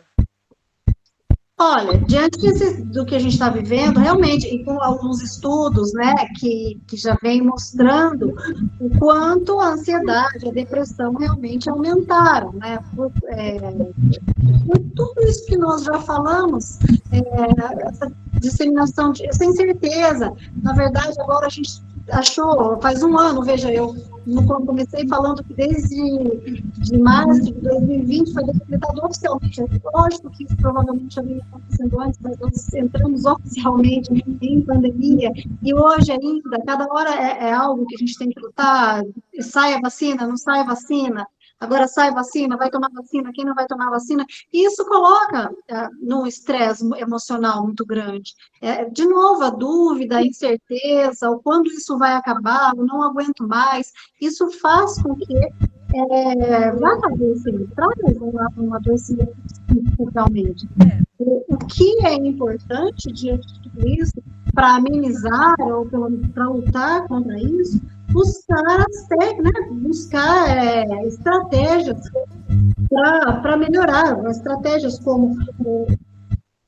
Olha, diante do que a gente está vivendo, realmente, e com alguns estudos, né, que já vem mostrando o quanto a ansiedade, a depressão realmente aumentaram, né, por tudo isso que nós já falamos, essa disseminação essa incerteza. Na verdade, agora a gente achou, faz um ano, veja, eu comecei falando que desde março de 2020 foi decretado oficialmente, lógico que isso provavelmente já vinha acontecendo antes, mas nós entramos oficialmente em pandemia, e hoje ainda, cada hora é algo que a gente tem que lutar, sai a vacina, não sai a vacina, agora sai vacina, vai tomar vacina, quem não vai tomar vacina, e isso coloca num estresse emocional muito grande. De novo, a dúvida, a incerteza, o quando isso vai acabar, eu não aguento mais, isso faz com que vai adoecer, traz um adoecimento realmente. O que é importante diante de tudo isso, para amenizar ou para lutar contra isso, buscar estratégias para melhorar, estratégias como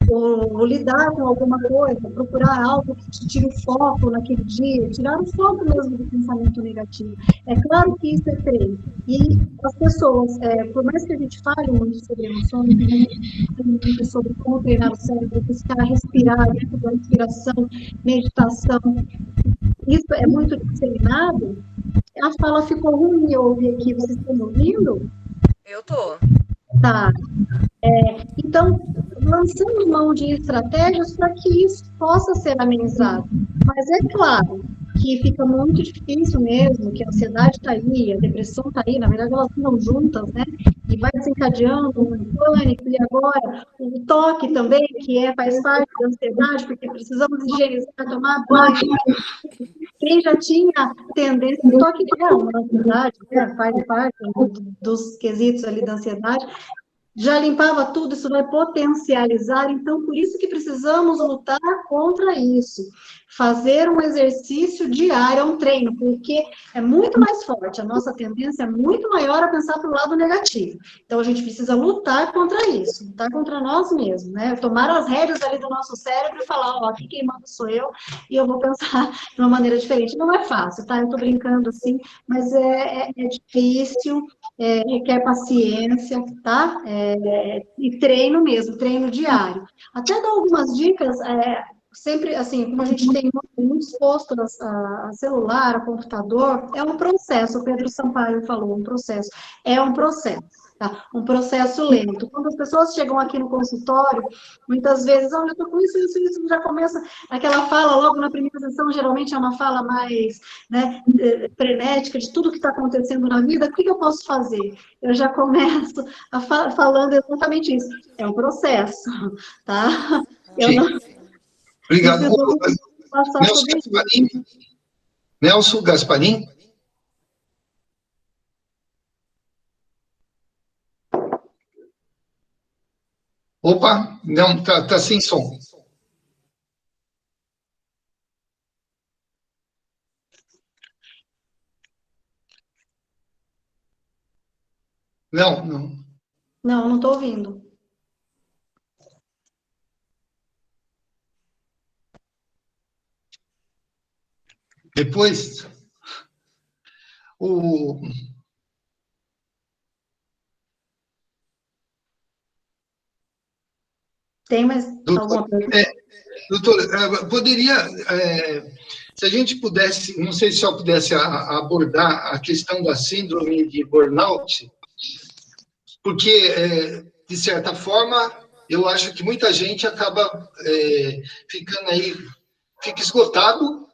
ou lidar com alguma coisa, procurar algo que te tire o foco naquele dia, tirar o foco mesmo do pensamento negativo. É claro que isso é treino. E as pessoas, por mais que a gente fale muito sobre emoções, muito sobre como treinar o cérebro, buscar respirar, dentro da respiração, meditação, isso é muito disseminado. A fala ficou ruim, eu ouvi aqui, vocês estão me ouvindo? Eu tô. Tá. Então, lançando mão de estratégias para que isso possa ser amenizado. Mas é claro que fica muito difícil mesmo, que a ansiedade está aí, a depressão está aí, na verdade elas andam juntas, né? E vai desencadeando um pânico, e agora o toque também, que faz parte da ansiedade, porque precisamos higienizar, tomar banho. Quem já tinha tendência, o toque é uma ansiedade, faz parte dos quesitos ali da ansiedade, já limpava tudo, isso vai potencializar, então por isso que precisamos lutar contra isso. Fazer um exercício diário, um treino, porque é muito mais forte, a nossa tendência é muito maior a pensar para o lado negativo. Então a gente precisa lutar contra isso, lutar contra nós mesmos, né? Tomar as rédeas ali do nosso cérebro e falar, ó, aqui quem manda sou eu, e eu vou pensar de uma maneira diferente. Não é fácil, tá? Eu estou brincando assim, mas é difícil, requer paciência, tá? E treino mesmo, treino diário. Até dar algumas dicas, sempre, assim, como a gente tem muito exposto a celular, a computador, é um processo, o Pedro Sampaio falou, é um processo. Tá? Um processo lento. Quando as pessoas chegam aqui no consultório, muitas vezes, olha, eu estou com isso, já começa aquela fala logo na primeira sessão, geralmente é uma fala mais, né, frenética de tudo que está acontecendo na vida, o que eu posso fazer? Eu já começo falando exatamente isso. É um processo, tá? Eu não... Obrigado. Nelson Gasparim? Opa, não, tá sem som. Não, não. Não, não estou ouvindo. Depois, o... Tem mais Doutor, alguma pergunta? doutor, poderia, se a gente pudesse, não sei se eu pudesse abordar a questão da síndrome de burnout, porque, de certa forma, eu acho que muita gente acaba ficando aí, fica esgotado,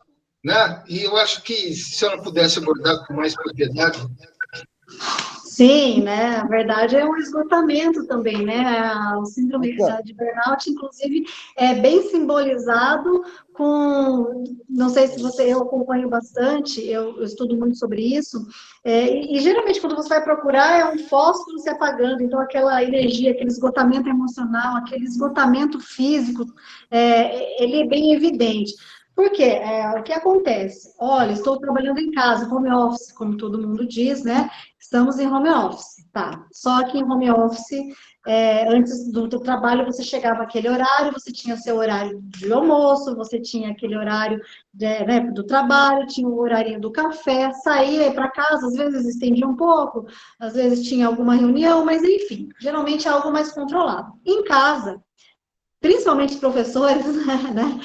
né? E eu acho que, se a senhora pudesse abordar com mais propriedade. Sim, né? A verdade é um esgotamento também, né? O síndrome de burnout, inclusive, é bem simbolizado com, não sei se eu acompanho bastante, eu estudo muito sobre isso, e geralmente quando você vai procurar é um fósforo se apagando, então aquela energia, aquele esgotamento emocional, aquele esgotamento físico, ele é bem evidente. Por quê? O que acontece? Olha, estou trabalhando em casa, home office, como todo mundo diz, né? Estamos em home office, tá? Só que em home office, antes do trabalho, você chegava àquele horário, você tinha seu horário de almoço, você tinha aquele horário né, do trabalho, tinha o horário do café, saía para casa, às vezes estendia um pouco, às vezes tinha alguma reunião, mas enfim, geralmente é algo mais controlado. Em casa, principalmente professores, né?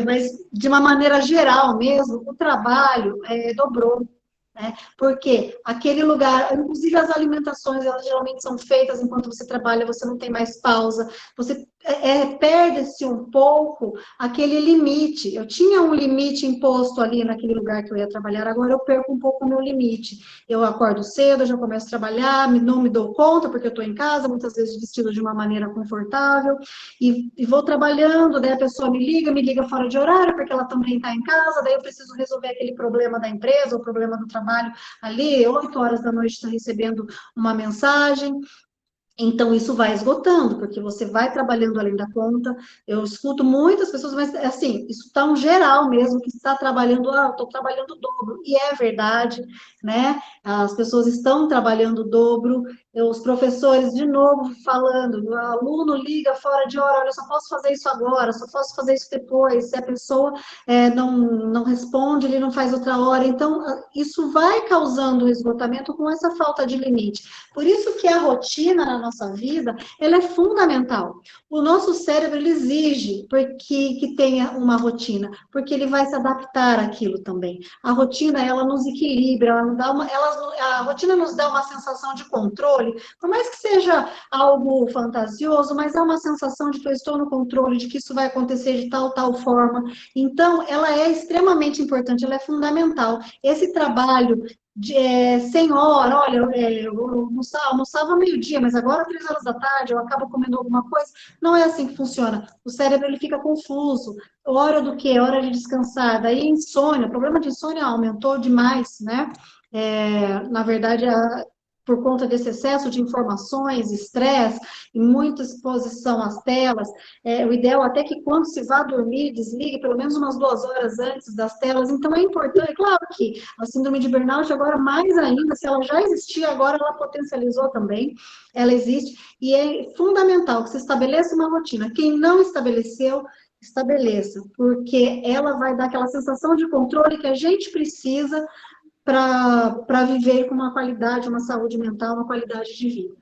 Mas de uma maneira geral mesmo, o trabalho dobrou. Né? Porque aquele lugar, inclusive as alimentações, elas geralmente são feitas enquanto você trabalha, você não tem mais pausa, você perde-se um pouco aquele limite. Eu tinha um limite imposto ali naquele lugar que eu ia trabalhar, agora eu perco um pouco o meu limite. Eu acordo cedo, eu já começo a trabalhar, não me dou conta, porque eu estou em casa, muitas vezes vestido de uma maneira confortável, e vou trabalhando, daí a pessoa me liga fora de horário, porque ela também está em casa, daí eu preciso resolver aquele problema da empresa, o problema do trabalho ali, 8 horas da noite está recebendo uma mensagem. Então, isso vai esgotando, porque você vai trabalhando além da conta. Eu escuto muitas pessoas, mas, assim, isso está um geral mesmo, que está trabalhando, estou trabalhando o dobro. E é verdade, né? As pessoas estão trabalhando o dobro. Os professores, de novo, falando, o aluno liga fora de hora, olha, eu só posso fazer isso agora, só posso fazer isso depois. Se a pessoa não responde, ele não faz outra hora. Então, isso vai causando um esgotamento com essa falta de limite. Por isso que a rotina na nossa vida, ela é fundamental. O nosso cérebro, ele exige que tenha uma rotina, porque ele vai se adaptar àquilo também. A rotina, ela nos equilibra, a rotina nos dá uma sensação de controle, por mais que seja algo fantasioso, mas é uma sensação de que eu estou no controle, de que isso vai acontecer de tal forma. Então, ela é extremamente importante, ela é fundamental. Esse trabalho sem hora, olha, eu almoçava meio-dia, mas agora 3 horas da tarde eu acabo comendo alguma coisa. Não é assim que funciona. O cérebro ele fica confuso. Hora do quê? Hora de descansar. Daí insônia. O problema de insônia aumentou demais, né? Na verdade, por conta desse excesso de informações, estresse e muita exposição às telas, o ideal até que quando se vá dormir, desligue pelo menos umas 2 horas antes das telas. Então, é importante, claro que a síndrome de burnout, agora mais ainda, se ela já existia, agora ela potencializou também, ela existe, e é fundamental que se estabeleça uma rotina. Quem não estabeleceu, estabeleça, porque ela vai dar aquela sensação de controle que a gente precisa para viver com uma qualidade, uma saúde mental, uma qualidade de vida.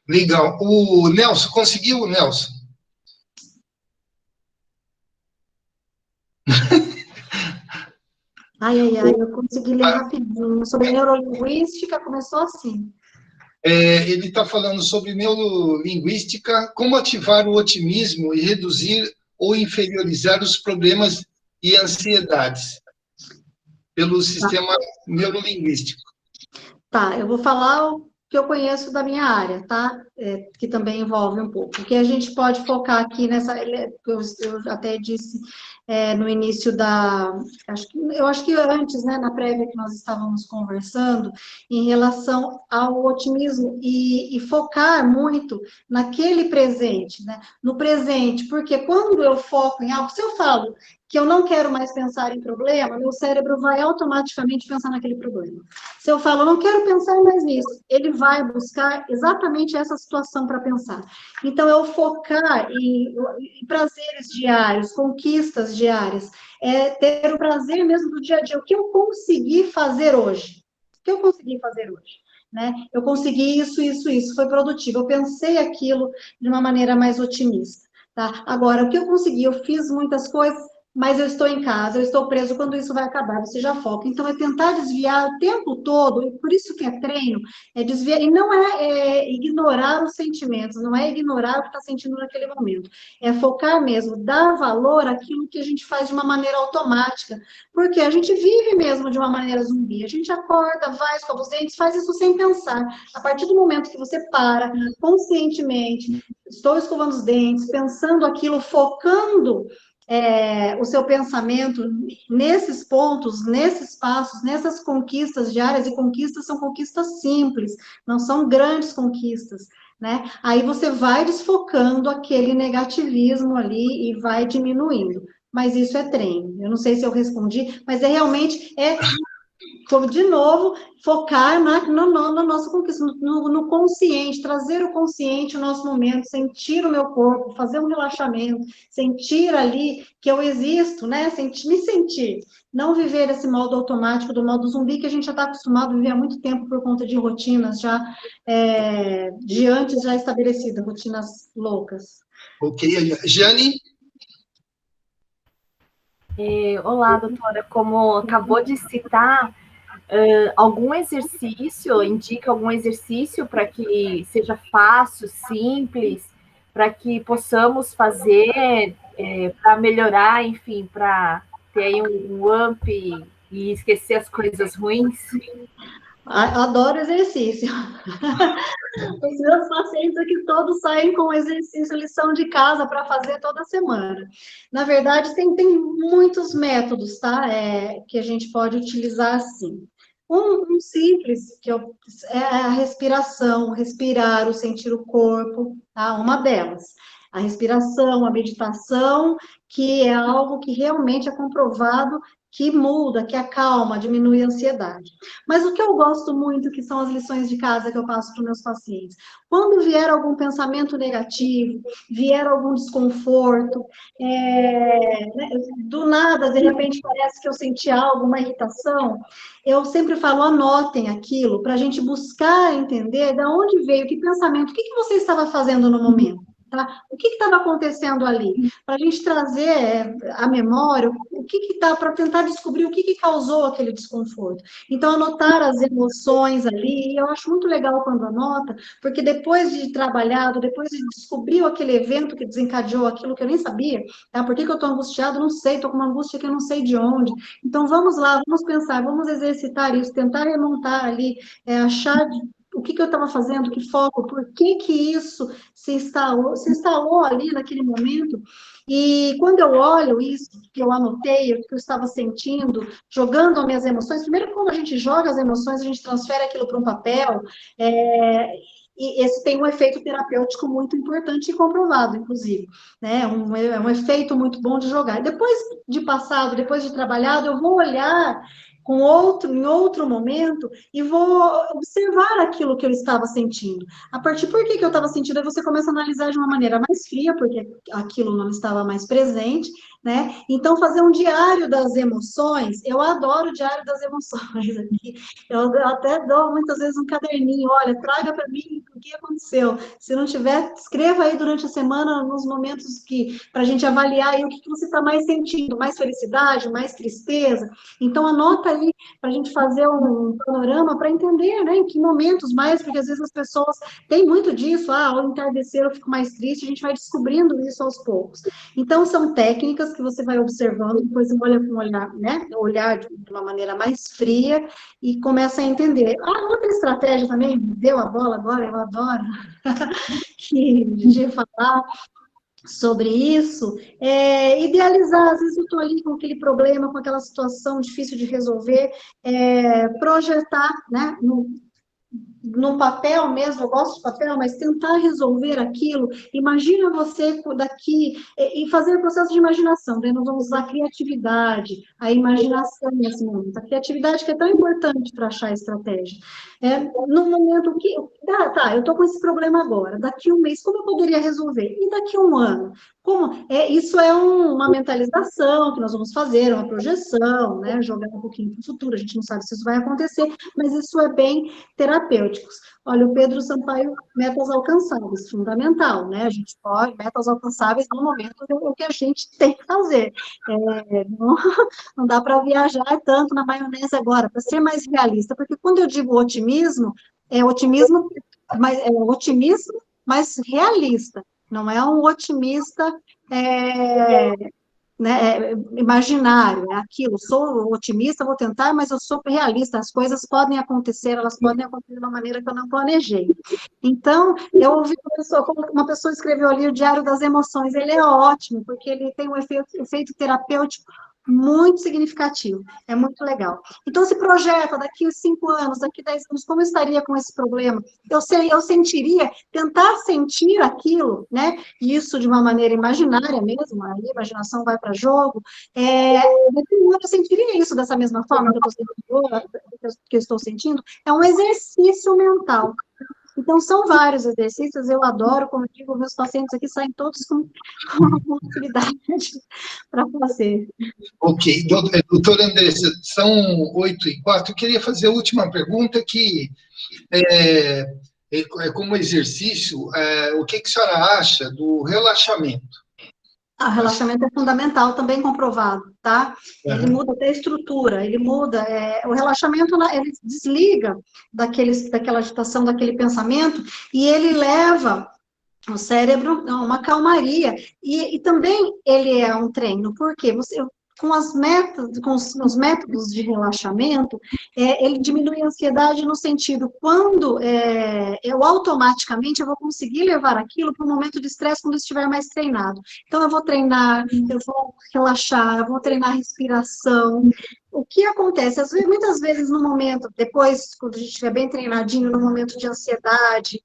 Legal. O Nelson, conseguiu, Nelson? Eu consegui ler rapidinho. Sobre neurolinguística, começou assim. Ele está falando sobre neurolinguística, como ativar o otimismo e reduzir ou inferiorizar os problemas e ansiedades pelo sistema neurolinguístico. Tá, eu vou falar que eu conheço da minha área, tá? Que também envolve um pouco. O que a gente pode focar aqui nessa, eu até disse no início eu acho que antes, né, na prévia que nós estávamos conversando, em relação ao otimismo e focar muito naquele presente, né? No presente, porque quando eu foco em algo, se eu falo que eu não quero mais pensar em problema, meu cérebro vai automaticamente pensar naquele problema. Se eu falo, eu não quero pensar mais nisso, ele vai buscar exatamente essa situação para pensar. Então, eu focar em prazeres diários, conquistas diárias, ter o prazer mesmo do dia a dia, o que eu consegui fazer hoje? O que eu consegui fazer hoje? Né? Eu consegui isso, foi produtivo, eu pensei aquilo de uma maneira mais otimista. Tá? Agora, o que eu consegui? Eu fiz muitas coisas, mas eu estou em casa, eu estou preso, quando isso vai acabar, você já foca. Então, é tentar desviar o tempo todo, e por isso que é treino, é desviar, e não é ignorar os sentimentos, não é ignorar o que está sentindo naquele momento, é focar mesmo, dar valor àquilo que a gente faz de uma maneira automática, porque a gente vive mesmo de uma maneira zumbi, a gente acorda, vai, escova os dentes, faz isso sem pensar. A partir do momento que você para, conscientemente, estou escovando os dentes, pensando aquilo, focando o seu pensamento nesses pontos, nesses passos, nessas conquistas diárias, e conquistas são conquistas simples, não são grandes conquistas, né? Aí você vai desfocando aquele negativismo ali e vai diminuindo. Mas isso é treino. Eu não sei se eu respondi, mas realmente de novo, focar no nosso conquista, no consciente, trazer o consciente no nosso momento, sentir o meu corpo, fazer um relaxamento, sentir ali que eu existo, né? Me sentir. Não viver esse modo automático, do modo zumbi, que a gente já está acostumado a viver há muito tempo por conta de rotinas já de antes já estabelecidas, rotinas loucas. Ok, Jane? Olá, doutora. Como acabou de citar, algum exercício, indica algum exercício para que seja fácil, simples, para que possamos fazer para melhorar, enfim, para ter aí um up e esquecer as coisas ruins? Adoro exercício. Os meus pacientes aqui todos saem com exercício, lição de casa para fazer toda semana. Na verdade, tem muitos métodos, tá? Que a gente pode utilizar assim. Um simples, é a respiração, respirar, o sentir o corpo, tá? Uma delas. A respiração, a meditação, que é algo que realmente é comprovado que muda, que acalma, diminui a ansiedade. Mas o que eu gosto muito, que são as lições de casa que eu passo para os meus pacientes, quando vier algum pensamento negativo, vier algum desconforto, do nada, de repente, parece que eu senti algo, uma irritação, eu sempre falo, anotem aquilo, para a gente buscar entender de onde veio, que pensamento, o que você estava fazendo no momento. Tá? O que estava acontecendo ali? Para a gente trazer a memória, o que está, para tentar descobrir o que causou aquele desconforto. Então, anotar as emoções ali, e eu acho muito legal quando anota, porque depois de trabalhado, depois de descobrir aquele evento que desencadeou aquilo que eu nem sabia, tá? Por que eu estou angustiado? Não sei, estou com uma angústia que eu não sei de onde. Então, vamos lá, vamos pensar, vamos exercitar isso, tentar remontar ali, achar o que eu estava fazendo, que foco, por que isso se instalou ali naquele momento. E quando eu olho isso, que eu anotei, o que eu estava sentindo, jogando as minhas emoções, primeiro, quando a gente joga as emoções, a gente transfere aquilo para um papel, e esse tem um efeito terapêutico muito importante e comprovado, inclusive, né? É um efeito muito bom de jogar. Depois de passado, depois de trabalhado, eu vou olhar em outro momento, e vou observar aquilo que eu estava sentindo. A partir por que eu estava sentindo, aí você começa a analisar de uma maneira mais fria, porque aquilo não estava mais presente, né? Então, fazer um diário das emoções, eu adoro o diário das emoções aqui. Eu até dou muitas vezes um caderninho, olha, traga para mim o que aconteceu. Se não tiver, escreva aí durante a semana, nos momentos para a gente avaliar aí o que você está mais sentindo, mais felicidade, mais tristeza. Então, anota aí para a gente fazer um panorama para entender, né, em que momentos mais, porque às vezes as pessoas têm muito disso, ao entardecer eu fico mais triste, a gente vai descobrindo isso aos poucos. Então, são técnicas, que você vai observando, depois você olha com um olhar, né? Olhar de uma maneira mais fria e começa a entender. Outra estratégia também, deu a bola agora, eu adoro de falar sobre isso, idealizar, às vezes eu estou ali com aquele problema, com aquela situação difícil de resolver, projetar, né, no papel mesmo, eu gosto de papel, mas tentar resolver aquilo, imagina você daqui, e fazer o processo de imaginação, daí nós vamos usar a criatividade, a imaginação nesse momento, a criatividade que é tão importante para achar a estratégia. No momento que, eu estou com esse problema agora, daqui um mês, como eu poderia resolver? E daqui um ano? Como? Isso é uma mentalização que nós vamos fazer, uma projeção, né, jogar um pouquinho para o futuro, a gente não sabe se isso vai acontecer, mas isso é bem terapêuticos. Olha, o Pedro Sampaio, metas alcançáveis, fundamental, né? A gente pode, metas alcançáveis no momento é o que a gente tem que fazer. Não dá para viajar tanto na maionese agora, para ser mais realista, porque quando eu digo otimismo, é otimismo, mas realista, não é um otimista imaginário, é aquilo, sou otimista, vou tentar, mas eu sou realista, as coisas podem acontecer, elas podem acontecer de uma maneira que eu não planejei. Então, eu ouvi uma pessoa escreveu ali o Diário das Emoções, ele é ótimo, porque ele tem um efeito terapêutico muito significativo, é muito legal. Então, se projeta daqui a 5 anos, daqui a 10 anos, como eu estaria com esse problema? Eu sentiria, tentar sentir aquilo, né? Isso de uma maneira imaginária mesmo, aí a imaginação vai para jogo. Eu sentiria isso dessa mesma forma que eu estou sentindo. É um exercício mental. Então, são vários exercícios, eu adoro, como eu digo, meus pacientes aqui saem todos com uma atividade para fazer. Ok, doutora Andressa, são 8h04, eu queria fazer a última pergunta, que como exercício, o que a senhora acha do relaxamento? O relaxamento é fundamental, também comprovado, tá? Ele muda até a estrutura, ele muda, o relaxamento, ele desliga daquela agitação, daquele pensamento, e ele leva o cérebro a uma calmaria, e também ele é um treino, porque com os métodos de relaxamento, ele diminui a ansiedade no sentido, quando eu automaticamente eu vou conseguir levar aquilo para um momento de estresse quando eu estiver mais treinado. Então, eu vou treinar, eu vou relaxar, eu vou treinar a respiração. O que acontece? Muitas vezes no momento, depois, quando a gente estiver bem treinadinho, no momento de ansiedade,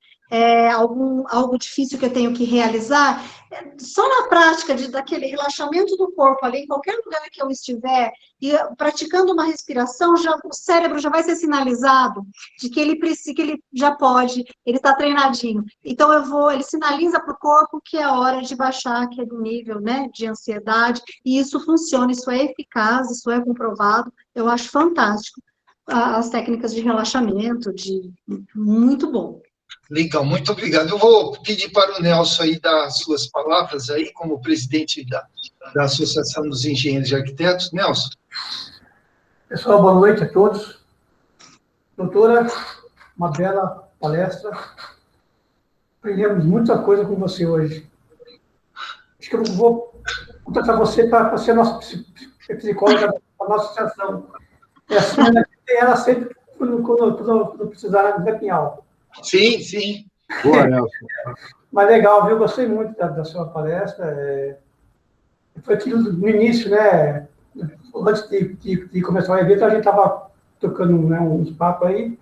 algo difícil que eu tenho que realizar, só na prática daquele relaxamento do corpo ali, em qualquer lugar que eu estiver, e praticando uma respiração, o cérebro já vai ser sinalizado de que ele já pode, ele está treinadinho. Então, ele sinaliza para o corpo que é hora de baixar aquele nível, né, de ansiedade, e isso funciona, isso é eficaz, isso é comprovado, eu acho fantástico as técnicas de relaxamento, muito bom. Legal, muito obrigado. Eu vou pedir para o Nelson aí dar as suas palavras aí, como presidente da Associação dos Engenheiros e Arquitetos. Nelson. Pessoal, boa noite a todos. Doutora, uma bela palestra. Aprendemos muita coisa com você hoje. Acho que eu vou contratar você para ser nossa psicóloga da nossa associação. Assim, ela sempre, quando precisar, de Pinhal. Sim, sim. Boa, Nelson. Mas legal, viu? Gostei muito da sua palestra. Foi aquilo no início, né? Antes de começar o evento, a gente estava tocando, né, uns papos aí.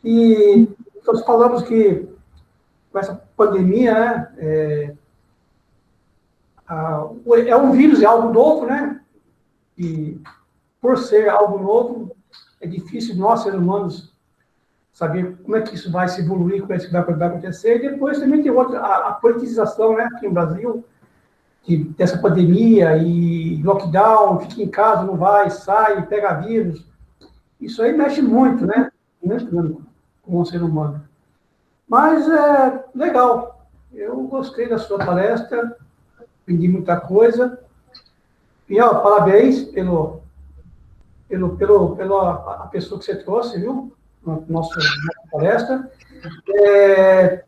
E nós falamos que com essa pandemia, né? É um vírus, é algo novo, né? E por ser algo novo, é difícil nós, seres humanos, saber como é que isso vai se evoluir, como é que isso vai acontecer. E depois também tem a politização, né, aqui no Brasil, dessa pandemia e lockdown, fica em casa, não vai, sai, pega vírus. Isso aí mexe muito, né, com o ser humano. Mas é legal. Eu gostei da sua palestra, aprendi muita coisa. E, parabéns pela pessoa que você trouxe, viu? Nossa palestra.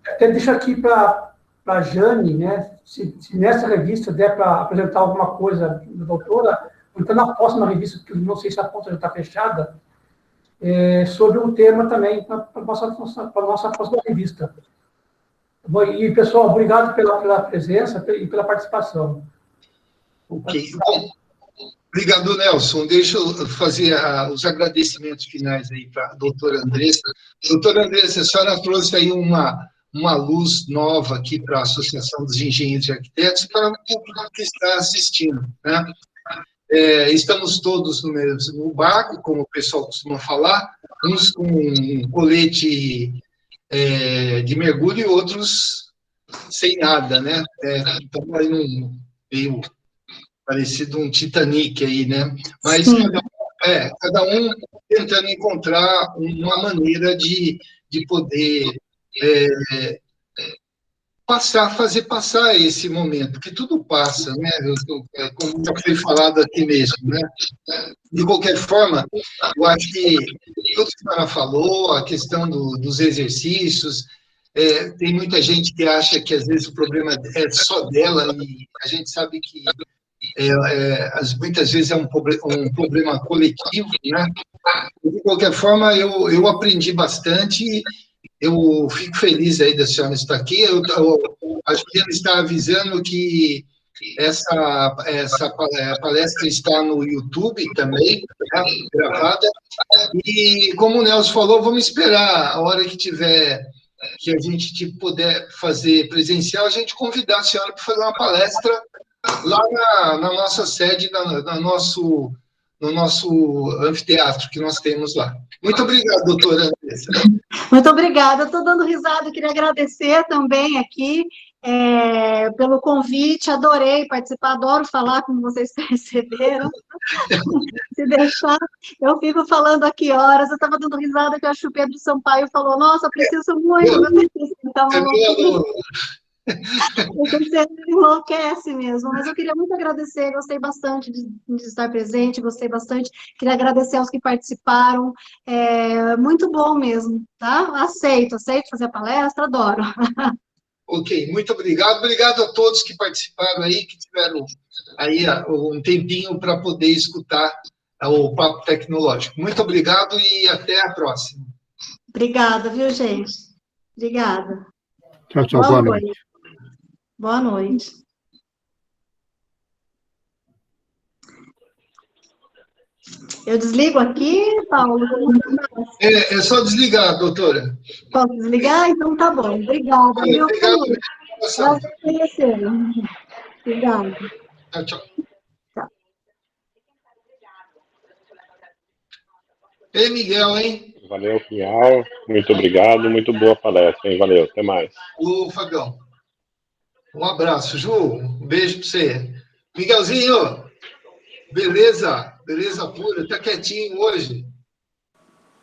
Até deixo aqui para a Jane, né, se nessa revista der para apresentar alguma coisa da doutora, ou então na próxima revista, que eu não sei se a ponta já está fechada, sobre um tema também para a nossa próxima revista. Bom, e, pessoal, obrigado pela presença e pela participação. Ok. Bom, obrigado, Nelson. Deixa eu fazer os agradecimentos finais aí para a doutora Andressa. Doutora Andressa, a senhora trouxe aí uma luz nova aqui para a Associação dos Engenheiros e Arquitetos e para o público que está assistindo, né? Estamos todos no mesmo barco, como o pessoal costuma falar, uns com um colete de mergulho e outros sem nada, né? Estamos aí meio parecido um Titanic aí, né? Mas cada um tentando encontrar uma maneira de poder fazer passar esse momento, porque tudo passa, né? Como já foi falado aqui mesmo, né? De qualquer forma, eu acho que tudo que a senhora falou, a questão dos exercícios, tem muita gente que acha que às vezes o problema é só dela, e a gente sabe que muitas vezes é um problema coletivo, né? De qualquer forma, eu aprendi bastante. Eu fico feliz aí da senhora estar aqui. A Juliana está avisando que essa palestra está no YouTube também, né, gravada. E, como o Nelson falou, vamos esperar a hora que a gente puder fazer presencial, a gente convidar a senhora para fazer uma palestra lá na nossa sede, no nosso anfiteatro que nós temos lá. Muito obrigado, doutora Andressa. Muito obrigada. Eu estou dando risada, eu queria agradecer também aqui pelo convite, adorei participar, adoro falar, como vocês perceberam. Se deixar, eu fico falando aqui horas. Eu estava dando risada que eu acho que o Pedro Sampaio falou, nossa, preciso muito. Você enlouquece mesmo, mas eu queria muito agradecer, gostei bastante de estar presente, gostei bastante, queria agradecer aos que participaram, muito bom mesmo, tá? Aceito fazer a palestra, adoro. Ok, muito obrigado, obrigado a todos que participaram aí, que tiveram aí um tempinho para poder escutar o Papo Tecnológico. Muito obrigado e até a próxima. Obrigada, viu, gente? Obrigada. Tchau, tchau, boa noite. Boa noite. Eu desligo aqui, Paulo? É só desligar, doutora. Posso desligar? Então tá bom. Obrigada. Obrigado. Obrigada. Tchau, tchau. Tchau. Ei, Miguel, hein? Valeu, Pinhal. Muito obrigado. Muito boa palestra, hein? Valeu. Até mais. Ô, Fabião. Um abraço, Ju. Um beijo para você. Miguelzinho, beleza? Beleza pura. Tá quietinho hoje.